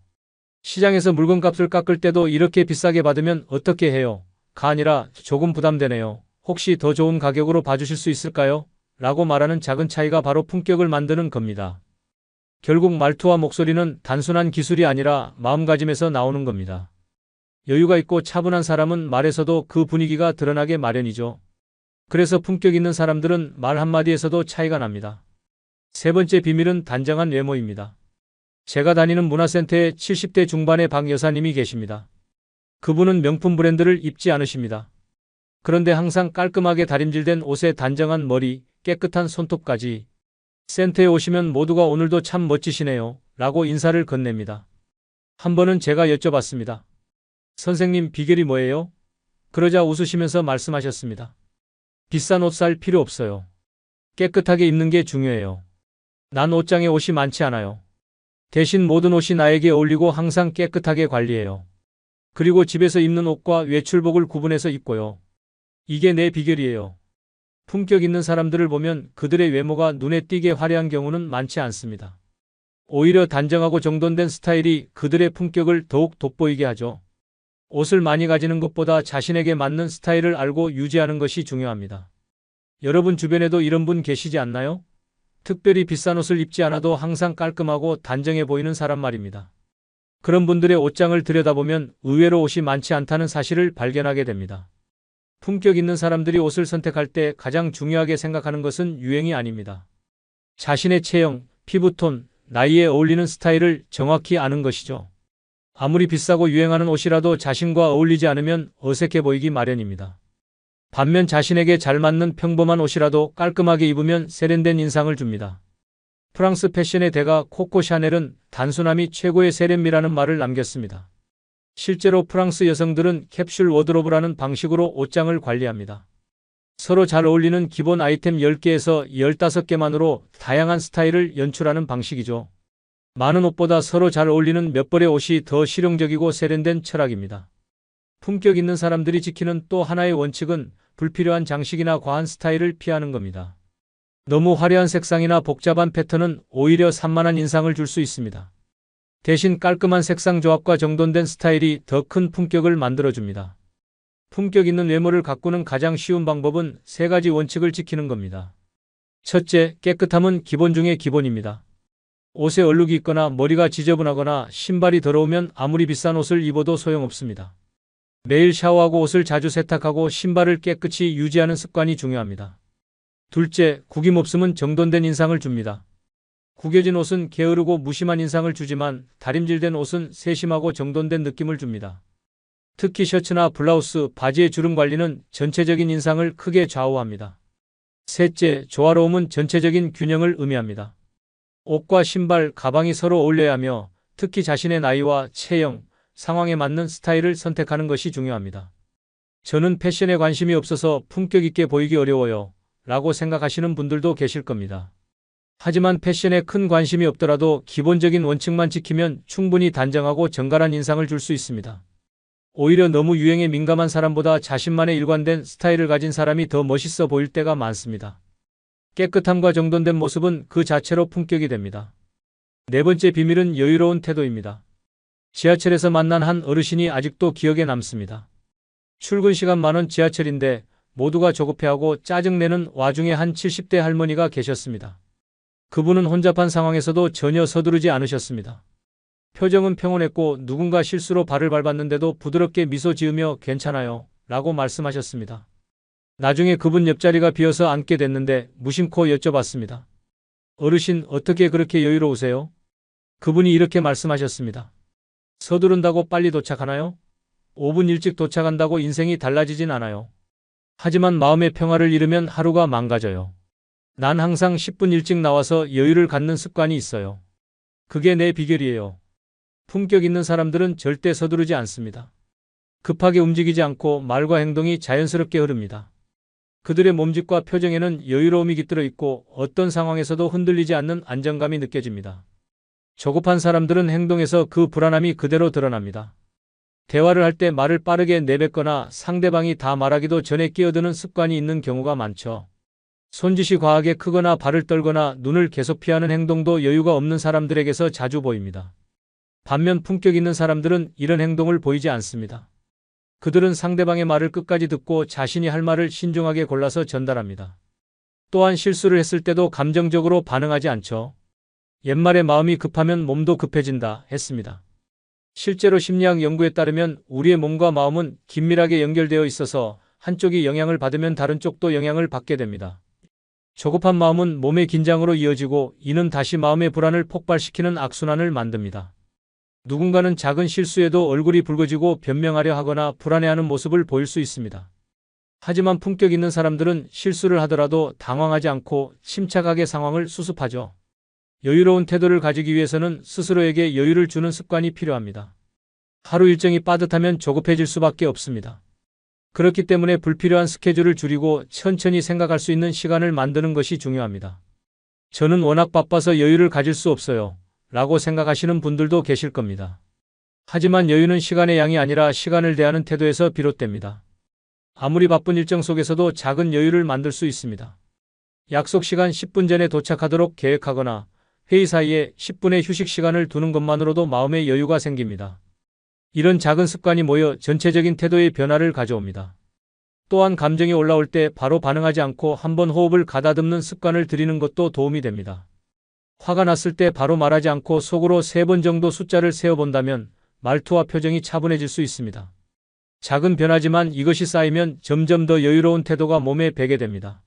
시장에서 물건값을 깎을 때도 이렇게 비싸게 받으면 어떻게 해요? 가 아니라 조금 부담되네요. 혹시 더 좋은 가격으로 봐주실 수 있을까요? 라고 말하는 작은 차이가 바로 품격을 만드는 겁니다. 결국 말투와 목소리는 단순한 기술이 아니라 마음가짐에서 나오는 겁니다. 여유가 있고 차분한 사람은 말에서도 그 분위기가 드러나게 마련이죠. 그래서 품격 있는 사람들은 말 한마디에서도 차이가 납니다. 세 번째 비밀은 단정한 외모입니다. 제가 다니는 문화센터에 70대 중반의 박 여사님이 계십니다. 그분은 명품 브랜드를 입지 않으십니다. 그런데 항상 깔끔하게 다림질된 옷에 단정한 머리, 깨끗한 손톱까지. 센터에 오시면 모두가 오늘도 참 멋지시네요. 라고 인사를 건넵니다. 한 번은 제가 여쭤봤습니다. 선생님 비결이 뭐예요? 그러자 웃으시면서 말씀하셨습니다. 비싼 옷 살 필요 없어요. 깨끗하게 입는 게 중요해요. 난 옷장에 옷이 많지 않아요. 대신 모든 옷이 나에게 어울리고 항상 깨끗하게 관리해요. 그리고 집에서 입는 옷과 외출복을 구분해서 입고요. 이게 내 비결이에요. 품격 있는 사람들을 보면 그들의 외모가 눈에 띄게 화려한 경우는 많지 않습니다. 오히려 단정하고 정돈된 스타일이 그들의 품격을 더욱 돋보이게 하죠. 옷을 많이 가지는 것보다 자신에게 맞는 스타일을 알고 유지하는 것이 중요합니다. 여러분 주변에도 이런 분 계시지 않나요? 특별히 비싼 옷을 입지 않아도 항상 깔끔하고 단정해 보이는 사람 말입니다. 그런 분들의 옷장을 들여다보면 의외로 옷이 많지 않다는 사실을 발견하게 됩니다. 품격 있는 사람들이 옷을 선택할 때 가장 중요하게 생각하는 것은 유행이 아닙니다. 자신의 체형, 피부톤, 나이에 어울리는 스타일을 정확히 아는 것이죠. 아무리 비싸고 유행하는 옷이라도 자신과 어울리지 않으면 어색해 보이기 마련입니다. 반면 자신에게 잘 맞는 평범한 옷이라도 깔끔하게 입으면 세련된 인상을 줍니다. 프랑스 패션의 대가 코코 샤넬은 단순함이 최고의 세련미라는 말을 남겼습니다. 실제로 프랑스 여성들은 캡슐 워드로브라는 방식으로 옷장을 관리합니다. 서로 잘 어울리는 기본 아이템 10개에서 15개만으로 다양한 스타일을 연출하는 방식이죠. 많은 옷보다 서로 잘 어울리는 몇 벌의 옷이 더 실용적이고 세련된 철학입니다. 품격 있는 사람들이 지키는 또 하나의 원칙은 불필요한 장식이나 과한 스타일을 피하는 겁니다. 너무 화려한 색상이나 복잡한 패턴은 오히려 산만한 인상을 줄 수 있습니다. 대신 깔끔한 색상 조합과 정돈된 스타일이 더 큰 품격을 만들어줍니다. 품격 있는 외모를 가꾸는 가장 쉬운 방법은 3가지 원칙을 지키는 겁니다. 첫째, 깨끗함은 기본 중의 기본입니다. 옷에 얼룩이 있거나 머리가 지저분하거나 신발이 더러우면 아무리 비싼 옷을 입어도 소용없습니다. 매일 샤워하고 옷을 자주 세탁하고 신발을 깨끗이 유지하는 습관이 중요합니다. 둘째, 구김 없음은 정돈된 인상을 줍니다. 구겨진 옷은 게으르고 무심한 인상을 주지만 다림질된 옷은 세심하고 정돈된 느낌을 줍니다. 특히 셔츠나 블라우스, 바지의 주름 관리는 전체적인 인상을 크게 좌우합니다. 셋째, 조화로움은 전체적인 균형을 의미합니다. 옷과 신발, 가방이 서로 어울려야 하며 특히 자신의 나이와 체형, 상황에 맞는 스타일을 선택하는 것이 중요합니다. 저는 패션에 관심이 없어서 품격 있게 보이기 어려워요 라고 생각하시는 분들도 계실 겁니다. 하지만 패션에 큰 관심이 없더라도 기본적인 원칙만 지키면 충분히 단정하고 정갈한 인상을 줄 수 있습니다. 오히려 너무 유행에 민감한 사람보다 자신만의 일관된 스타일을 가진 사람이 더 멋있어 보일 때가 많습니다. 깨끗함과 정돈된 모습은 그 자체로 품격이 됩니다. 네 번째 비밀은 여유로운 태도입니다. 지하철에서 만난 한 어르신이 아직도 기억에 남습니다. 출근 시간 많은 지하철인데 모두가 조급해하고 짜증내는 와중에 한 70대 할머니가 계셨습니다. 그분은 혼잡한 상황에서도 전혀 서두르지 않으셨습니다. 표정은 평온했고 누군가 실수로 발을 밟았는데도 부드럽게 미소 지으며 괜찮아요 라고 말씀하셨습니다. 나중에 그분 옆자리가 비어서 앉게 됐는데 무심코 여쭤봤습니다. 어르신, 어떻게 그렇게 여유로우세요? 그분이 이렇게 말씀하셨습니다. 서두른다고 빨리 도착하나요? 5분 일찍 도착한다고 인생이 달라지진 않아요. 하지만 마음의 평화를 잃으면 하루가 망가져요. 난 항상 10분 일찍 나와서 여유를 갖는 습관이 있어요. 그게 내 비결이에요. 품격 있는 사람들은 절대 서두르지 않습니다. 급하게 움직이지 않고 말과 행동이 자연스럽게 흐릅니다. 그들의 몸짓과 표정에는 여유로움이 깃들어 있고 어떤 상황에서도 흔들리지 않는 안정감이 느껴집니다. 조급한 사람들은 행동에서 그 불안함이 그대로 드러납니다. 대화를 할 때 말을 빠르게 내뱉거나 상대방이 다 말하기도 전에 끼어드는 습관이 있는 경우가 많죠. 손짓이 과하게 크거나 발을 떨거나 눈을 계속 피하는 행동도 여유가 없는 사람들에게서 자주 보입니다. 반면 품격 있는 사람들은 이런 행동을 보이지 않습니다. 그들은 상대방의 말을 끝까지 듣고 자신이 할 말을 신중하게 골라서 전달합니다. 또한 실수를 했을 때도 감정적으로 반응하지 않죠. 옛말에 마음이 급하면 몸도 급해진다 했습니다. 실제로 심리학 연구에 따르면 우리의 몸과 마음은 긴밀하게 연결되어 있어서 한쪽이 영향을 받으면 다른 쪽도 영향을 받게 됩니다. 조급한 마음은 몸의 긴장으로 이어지고 이는 다시 마음의 불안을 폭발시키는 악순환을 만듭니다. 누군가는 작은 실수에도 얼굴이 붉어지고 변명하려 하거나 불안해하는 모습을 보일 수 있습니다. 하지만 품격 있는 사람들은 실수를 하더라도 당황하지 않고 침착하게 상황을 수습하죠. 여유로운 태도를 가지기 위해서는 스스로에게 여유를 주는 습관이 필요합니다. 하루 일정이 빠듯하면 조급해질 수밖에 없습니다. 그렇기 때문에 불필요한 스케줄을 줄이고 천천히 생각할 수 있는 시간을 만드는 것이 중요합니다. 저는 워낙 바빠서 여유를 가질 수 없어요 라고 생각하시는 분들도 계실 겁니다. 하지만 여유는 시간의 양이 아니라 시간을 대하는 태도에서 비롯됩니다. 아무리 바쁜 일정 속에서도 작은 여유를 만들 수 있습니다. 약속 시간 10분 전에 도착하도록 계획하거나 회의 사이에 10분의 휴식 시간을 두는 것만으로도 마음의 여유가 생깁니다. 이런 작은 습관이 모여 전체적인 태도의 변화를 가져옵니다. 또한 감정이 올라올 때 바로 반응하지 않고 한번 호흡을 가다듬는 습관을 들이는 것도 도움이 됩니다. 화가 났을 때 바로 말하지 않고 속으로 3번 정도 숫자를 세어본다면 말투와 표정이 차분해질 수 있습니다. 작은 변화지만 이것이 쌓이면 점점 더 여유로운 태도가 몸에 배게 됩니다.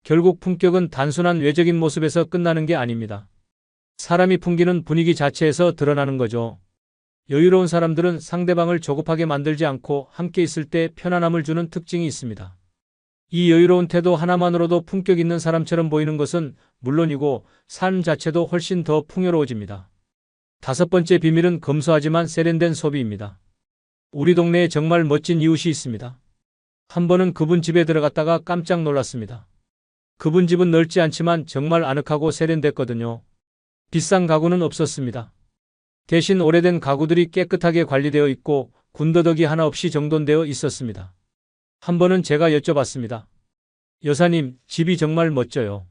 결국 품격은 단순한 외적인 모습에서 끝나는 게 아닙니다. 사람이 풍기는 분위기 자체에서 드러나는 거죠. 여유로운 사람들은 상대방을 조급하게 만들지 않고 함께 있을 때 편안함을 주는 특징이 있습니다. 이 여유로운 태도 하나만으로도 품격 있는 사람처럼 보이는 것은 물론이고 삶 자체도 훨씬 더 풍요로워집니다. 5번째 비밀은 검소하지만 세련된 소비입니다. 우리 동네에 정말 멋진 이웃이 있습니다. 한 번은 그분 집에 들어갔다가 깜짝 놀랐습니다. 그분 집은 넓지 않지만 정말 아늑하고 세련됐거든요. 비싼 가구는 없었습니다. 대신 오래된 가구들이 깨끗하게 관리되어 있고 군더더기 하나 없이 정돈되어 있었습니다. 한 번은 제가 여쭤봤습니다. 여사님, 집이 정말 멋져요.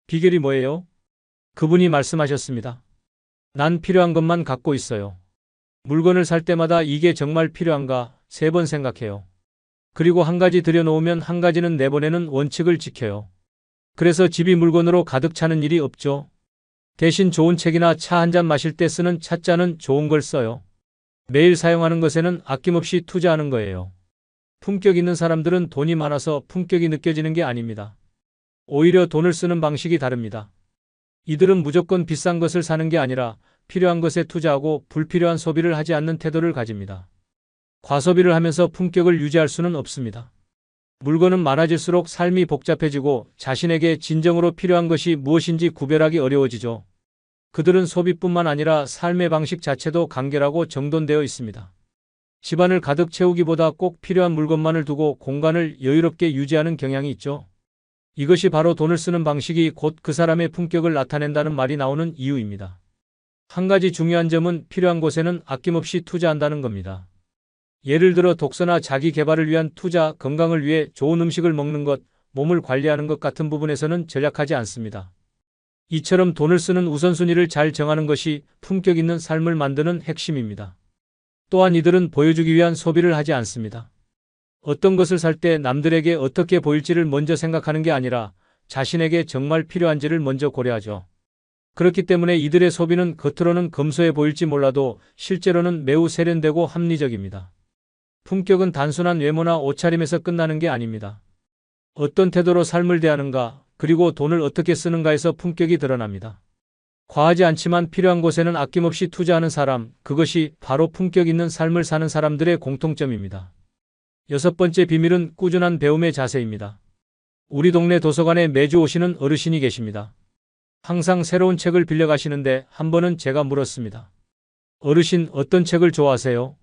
비결이 뭐예요? 그분이 말씀하셨습니다. 난 필요한 것만 갖고 있어요. 물건을 살 때마다 이게 정말 필요한가 3번 생각해요. 그리고 한 가지 들여놓으면 한 가지는 내보내는 원칙을 지켜요. 그래서 집이 물건으로 가득 차는 일이 없죠. 대신 좋은 책이나 차 한 잔 마실 때 쓰는 찻잔은 좋은 걸 써요. 매일 사용하는 것에는 아낌없이 투자하는 거예요. 품격 있는 사람들은 돈이 많아서 품격이 느껴지는 게 아닙니다. 오히려 돈을 쓰는 방식이 다릅니다. 이들은 무조건 비싼 것을 사는 게 아니라 필요한 것에 투자하고 불필요한 소비를 하지 않는 태도를 가집니다. 과소비를 하면서 품격을 유지할 수는 없습니다. 물건은 많아질수록 삶이 복잡해지고 자신에게 진정으로 필요한 것이 무엇인지 구별하기 어려워지죠. 그들은 소비뿐만 아니라 삶의 방식 자체도 간결하고 정돈되어 있습니다. 집안을 가득 채우기보다 꼭 필요한 물건만을 두고 공간을 여유롭게 유지하는 경향이 있죠. 이것이 바로 돈을 쓰는 방식이 곧 그 사람의 품격을 나타낸다는 말이 나오는 이유입니다. 한 가지 중요한 점은 필요한 곳에는 아낌없이 투자한다는 겁니다. 예를 들어 독서나 자기 개발을 위한 투자, 건강을 위해 좋은 음식을 먹는 것, 몸을 관리하는 것 같은 부분에서는 절약하지 않습니다. 이처럼 돈을 쓰는 우선순위를 잘 정하는 것이 품격 있는 삶을 만드는 핵심입니다. 또한 이들은 보여주기 위한 소비를 하지 않습니다. 어떤 것을 살 때 남들에게 어떻게 보일지를 먼저 생각하는 게 아니라 자신에게 정말 필요한지를 먼저 고려하죠. 그렇기 때문에 이들의 소비는 겉으로는 검소해 보일지 몰라도 실제로는 매우 세련되고 합리적입니다. 품격은 단순한 외모나 옷차림에서 끝나는 게 아닙니다. 어떤 태도로 삶을 대하는가, 그리고 돈을 어떻게 쓰는가에서 품격이 드러납니다. 과하지 않지만 필요한 곳에는 아낌없이 투자하는 사람, 그것이 바로 품격 있는 삶을 사는 사람들의 공통점입니다. 여섯 번째 비밀은 꾸준한 배움의 자세입니다. 우리 동네 도서관에 매주 오시는 어르신이 계십니다. 항상 새로운 책을 빌려가시는데 한 번은 제가 물었습니다. 어르신, 어떤 책을 좋아하세요?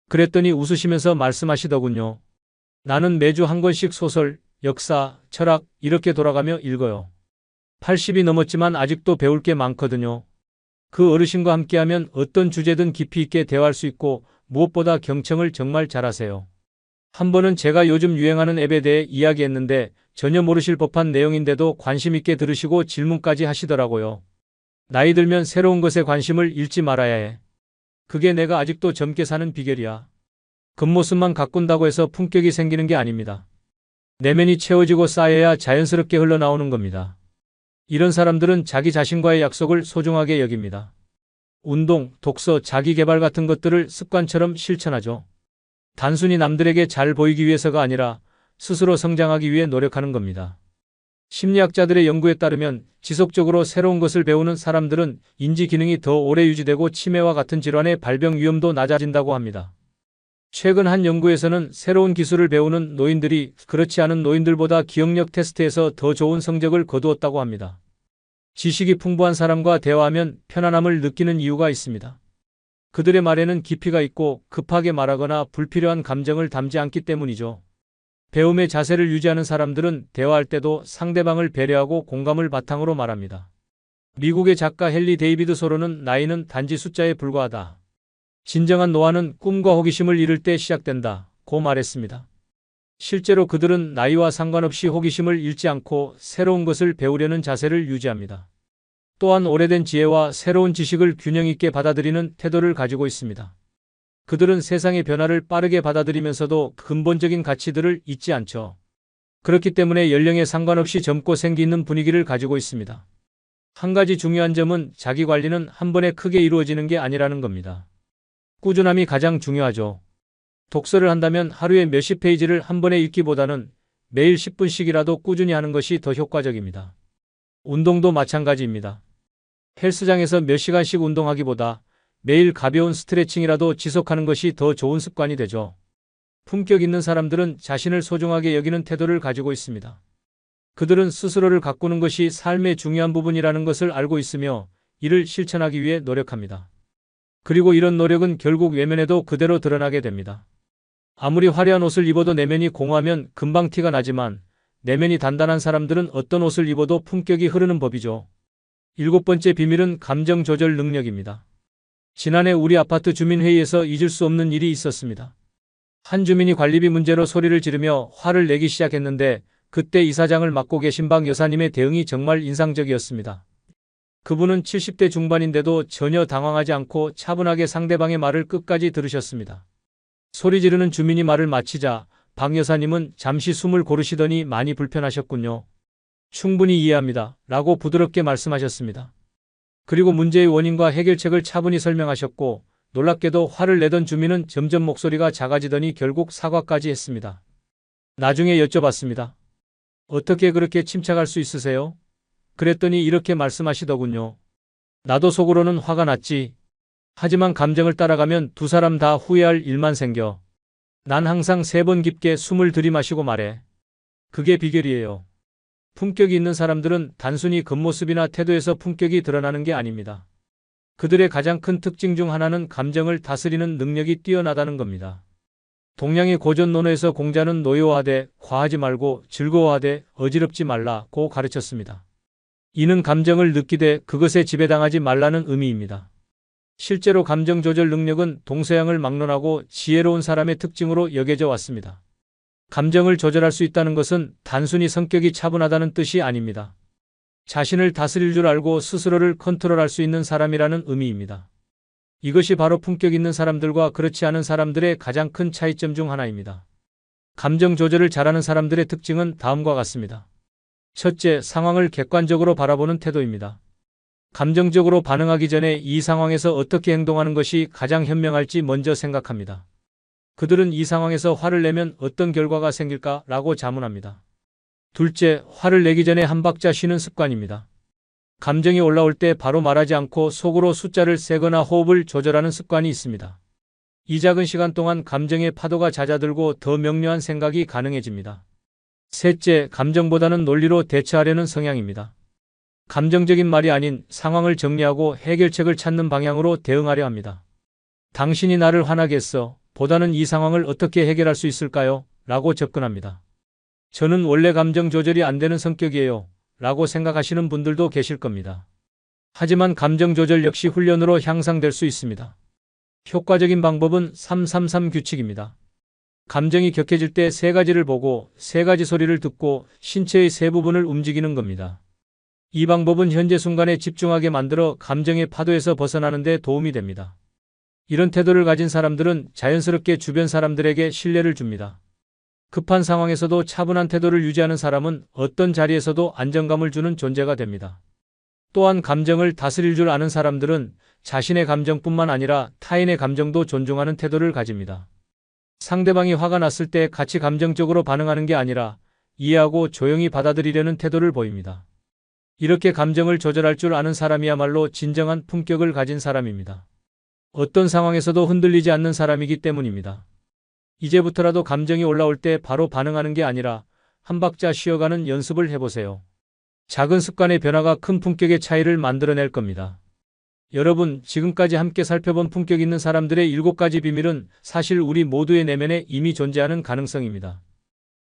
그랬더니 웃으시면서 말씀하시더군요. 나는 매주 한 권씩 소설, 역사, 철학 이렇게 돌아가며 읽어요. 80이 넘었지만 아직도 배울 게 많거든요. 그 어르신과 함께하면 어떤 주제든 깊이 있게 대화할 수 있고 무엇보다 경청을 정말 잘하세요. 한 번은 제가 요즘 유행하는 앱에 대해 이야기했는데 전혀 모르실 법한 내용인데도 관심 있게 들으시고 질문까지 하시더라고요. 나이 들면 새로운 것에 관심을 잃지 말아야 해. 그게 내가 아직도 젊게 사는 비결이야. 겉모습만 가꾼다고 해서 품격이 생기는 게 아닙니다. 내면이 채워지고 쌓여야 자연스럽게 흘러나오는 겁니다. 이런 사람들은 자기 자신과의 약속을 소중하게 여깁니다. 운동, 독서, 자기개발 같은 것들을 습관처럼 실천하죠. 단순히 남들에게 잘 보이기 위해서가 아니라 스스로 성장하기 위해 노력하는 겁니다. 심리학자들의 연구에 따르면 지속적으로 새로운 것을 배우는 사람들은 인지 기능이 더 오래 유지되고 치매와 같은 질환의 발병 위험도 낮아진다고 합니다. 최근 한 연구에서는 새로운 기술을 배우는 노인들이 그렇지 않은 노인들보다 기억력 테스트에서 더 좋은 성적을 거두었다고 합니다. 지식이 풍부한 사람과 대화하면 편안함을 느끼는 이유가 있습니다. 그들의 말에는 깊이가 있고 급하게 말하거나 불필요한 감정을 담지 않기 때문이죠. 배움의 자세를 유지하는 사람들은 대화할 때도 상대방을 배려하고 공감을 바탕으로 말합니다. 미국의 작가 헨리 데이비드 소로는 나이는 단지 숫자에 불과하다. 진정한 노화는 꿈과 호기심을 잃을 때 시작된다. 고 말했습니다. 실제로 그들은 나이와 상관없이 호기심을 잃지 않고 새로운 것을 배우려는 자세를 유지합니다. 또한 오래된 지혜와 새로운 지식을 균형 있게 받아들이는 태도를 가지고 있습니다. 그들은 세상의 변화를 빠르게 받아들이면서도 근본적인 가치들을 잊지 않죠. 그렇기 때문에 연령에 상관없이 젊고 생기 있는 분위기를 가지고 있습니다. 한 가지 중요한 점은 자기 관리는 한 번에 크게 이루어지는 게 아니라는 겁니다. 꾸준함이 가장 중요하죠. 독서를 한다면 하루에 몇십 페이지를 한 번에 읽기보다는 매일 10분씩이라도 꾸준히 하는 것이 더 효과적입니다. 운동도 마찬가지입니다. 헬스장에서 몇 시간씩 운동하기보다 매일 가벼운 스트레칭이라도 지속하는 것이 더 좋은 습관이 되죠. 품격 있는 사람들은 자신을 소중하게 여기는 태도를 가지고 있습니다. 그들은 스스로를 가꾸는 것이 삶의 중요한 부분이라는 것을 알고 있으며 이를 실천하기 위해 노력합니다. 그리고 이런 노력은 결국 외면에도 그대로 드러나게 됩니다. 아무리 화려한 옷을 입어도 내면이 공허하면 금방 티가 나지만 내면이 단단한 사람들은 어떤 옷을 입어도 품격이 흐르는 법이죠. 일곱 번째 비밀은 감정 조절 능력입니다. 지난해 우리 아파트 주민회의에서 잊을 수 없는 일이 있었습니다. 한 주민이 관리비 문제로 소리를 지르며 화를 내기 시작했는데 그때 이사장을 맡고 계신 박 여사님의 대응이 정말 인상적이었습니다. 그분은 70대 중반인데도 전혀 당황하지 않고 차분하게 상대방의 말을 끝까지 들으셨습니다. 소리 지르는 주민이 말을 마치자 박 여사님은 잠시 숨을 고르시더니 많이 불편하셨군요. 충분히 이해합니다. 라고 부드럽게 말씀하셨습니다. 그리고 문제의 원인과 해결책을 차분히 설명하셨고, 놀랍게도 화를 내던 주민은 점점 목소리가 작아지더니 결국 사과까지 했습니다. 나중에 여쭤봤습니다. 어떻게 그렇게 침착할 수 있으세요? 그랬더니 이렇게 말씀하시더군요. 나도 속으로는 화가 났지. 하지만 감정을 따라가면 두 사람 다 후회할 일만 생겨. 난 항상 3번 깊게 숨을 들이마시고 말해. 그게 비결이에요. 품격이 있는 사람들은 단순히 겉모습이나 태도에서 품격이 드러나는 게 아닙니다. 그들의 가장 큰 특징 중 하나는 감정을 다스리는 능력이 뛰어나다는 겁니다. 동양의 고전 논어에서 공자는 노여워하되 과하지 말고 즐거워하되 어지럽지 말라고 가르쳤습니다. 이는 감정을 느끼되 그것에 지배당하지 말라는 의미입니다. 실제로 감정 조절 능력은 동서양을 막론하고 지혜로운 사람의 특징으로 여겨져 왔습니다. 감정을 조절할 수 있다는 것은 단순히 성격이 차분하다는 뜻이 아닙니다. 자신을 다스릴 줄 알고 스스로를 컨트롤할 수 있는 사람이라는 의미입니다. 이것이 바로 품격 있는 사람들과 그렇지 않은 사람들의 가장 큰 차이점 중 하나입니다. 감정 조절을 잘하는 사람들의 특징은 다음과 같습니다. 첫째, 상황을 객관적으로 바라보는 태도입니다. 감정적으로 반응하기 전에 이 상황에서 어떻게 행동하는 것이 가장 현명할지 먼저 생각합니다. 그들은 이 상황에서 화를 내면 어떤 결과가 생길까라고 자문합니다. 둘째, 화를 내기 전에 한 박자 쉬는 습관입니다. 감정이 올라올 때 바로 말하지 않고 속으로 숫자를 세거나 호흡을 조절하는 습관이 있습니다. 이 작은 시간 동안 감정의 파도가 잦아들고 더 명료한 생각이 가능해집니다. 셋째, 감정보다는 논리로 대처하려는 성향입니다. 감정적인 말이 아닌 상황을 정리하고 해결책을 찾는 방향으로 대응하려 합니다. 당신이 나를 화나게 했어. 보다는 이 상황을 어떻게 해결할 수 있을까요? 라고 접근합니다. 저는 원래 감정 조절이 안 되는 성격이에요. 라고 생각하시는 분들도 계실 겁니다. 하지만 감정 조절 역시 훈련으로 향상될 수 있습니다. 효과적인 방법은 333 규칙입니다. 감정이 격해질 때 3가지를 보고 3가지 소리를 듣고 신체의 3부분을 움직이는 겁니다. 이 방법은 현재 순간에 집중하게 만들어 감정의 파도에서 벗어나는 데 도움이 됩니다. 이런 태도를 가진 사람들은 자연스럽게 주변 사람들에게 신뢰를 줍니다. 급한 상황에서도 차분한 태도를 유지하는 사람은 어떤 자리에서도 안정감을 주는 존재가 됩니다. 또한 감정을 다스릴 줄 아는 사람들은 자신의 감정뿐만 아니라 타인의 감정도 존중하는 태도를 가집니다. 상대방이 화가 났을 때 같이 감정적으로 반응하는 게 아니라 이해하고 조용히 받아들이려는 태도를 보입니다. 이렇게 감정을 조절할 줄 아는 사람이야말로 진정한 품격을 가진 사람입니다. 어떤 상황에서도 흔들리지 않는 사람이기 때문입니다. 이제부터라도 감정이 올라올 때 바로 반응하는 게 아니라 한 박자 쉬어가는 연습을 해보세요. 작은 습관의 변화가 큰 품격의 차이를 만들어낼 겁니다. 여러분, 지금까지 함께 살펴본 품격 있는 사람들의 7가지 비밀은 사실 우리 모두의 내면에 이미 존재하는 가능성입니다.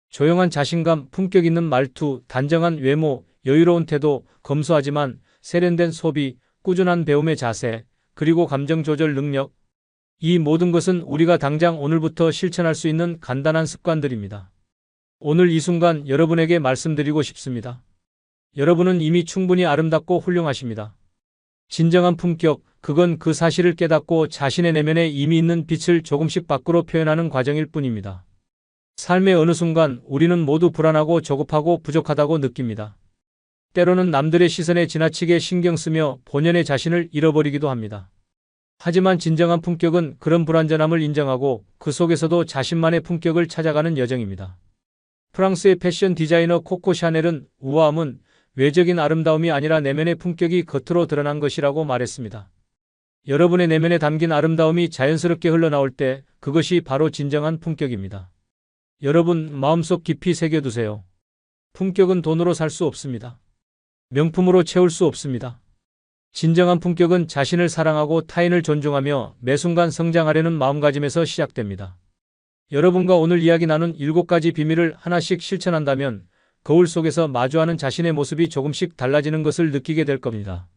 조용한 자신감, 품격 있는 말투, 단정한 외모, 여유로운 태도, 검소하지만 세련된 소비, 꾸준한 배움의 자세, 그리고 감정 조절 능력. 이 모든 것은 우리가 당장 오늘부터 실천할 수 있는 간단한 습관들입니다. 오늘 이 순간 여러분에게 말씀드리고 싶습니다. 여러분은 이미 충분히 아름답고 훌륭하십니다. 진정한 품격, 그건 그 사실을 깨닫고 자신의 내면에 이미 있는 빛을 조금씩 밖으로 표현하는 과정일 뿐입니다. 삶의 어느 순간 우리는 모두 불안하고 조급하고 부족하다고 느낍니다. 때로는 남들의 시선에 지나치게 신경 쓰며 본연의 자신을 잃어버리기도 합니다. 하지만 진정한 품격은 그런 불완전함을 인정하고 그 속에서도 자신만의 품격을 찾아가는 여정입니다. 프랑스의 패션 디자이너 코코 샤넬은 우아함은 외적인 아름다움이 아니라 내면의 품격이 겉으로 드러난 것이라고 말했습니다. 여러분의 내면에 담긴 아름다움이 자연스럽게 흘러나올 때 그것이 바로 진정한 품격입니다. 여러분, 마음속 깊이 새겨두세요. 품격은 돈으로 살 수 없습니다. 명품으로 채울 수 없습니다. 진정한 품격은 자신을 사랑하고 타인을 존중하며 매 순간 성장하려는 마음가짐에서 시작됩니다. 여러분과 오늘 이야기 나눈 7가지 비밀을 하나씩 실천한다면 거울 속에서 마주하는 자신의 모습이 조금씩 달라지는 것을 느끼게 될 겁니다.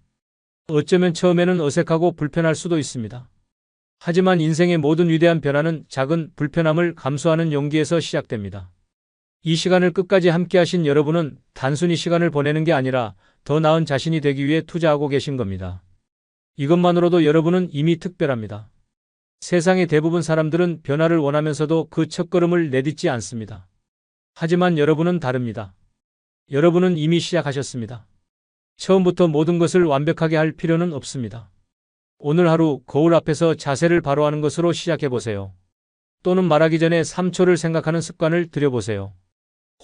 어쩌면 처음에는 어색하고 불편할 수도 있습니다. 하지만 인생의 모든 위대한 변화는 작은 불편함을 감수하는 용기에서 시작됩니다. 이 시간을 끝까지 함께 하신 여러분은 단순히 시간을 보내는 게 아니라 더 나은 자신이 되기 위해 투자하고 계신 겁니다. 이것만으로도 여러분은 이미 특별합니다. 세상의 대부분 사람들은 변화를 원하면서도 그 첫걸음을 내딛지 않습니다. 하지만 여러분은 다릅니다. 여러분은 이미 시작하셨습니다. 처음부터 모든 것을 완벽하게 할 필요는 없습니다. 오늘 하루 거울 앞에서 자세를 바로 하는 것으로 시작해 보세요. 또는 말하기 전에 3초를 생각하는 습관을 들여보세요.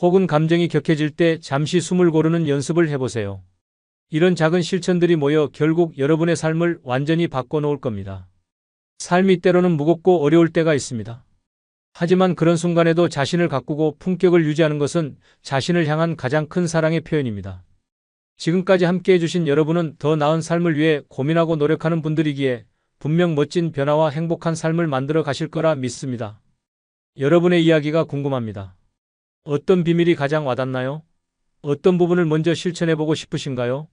혹은 감정이 격해질 때 잠시 숨을 고르는 연습을 해보세요. 이런 작은 실천들이 모여 결국 여러분의 삶을 완전히 바꿔놓을 겁니다. 삶이 때로는 무겁고 어려울 때가 있습니다. 하지만 그런 순간에도 자신을 가꾸고 품격을 유지하는 것은 자신을 향한 가장 큰 사랑의 표현입니다. 지금까지 함께 해주신 여러분은 더 나은 삶을 위해 고민하고 노력하는 분들이기에 분명 멋진 변화와 행복한 삶을 만들어 가실 거라 믿습니다. 여러분의 이야기가 궁금합니다. 어떤 비밀이 가장 와닿나요? 어떤 부분을 먼저 실천해보고 싶으신가요?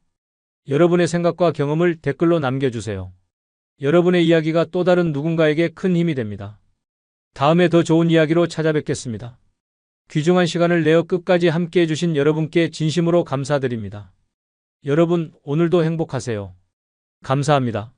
여러분의 생각과 경험을 댓글로 남겨주세요. 여러분의 이야기가 또 다른 누군가에게 큰 힘이 됩니다. 다음에 더 좋은 이야기로 찾아뵙겠습니다. 귀중한 시간을 내어 끝까지 함께 해주신 여러분께 진심으로 감사드립니다. 여러분, 오늘도 행복하세요. 감사합니다.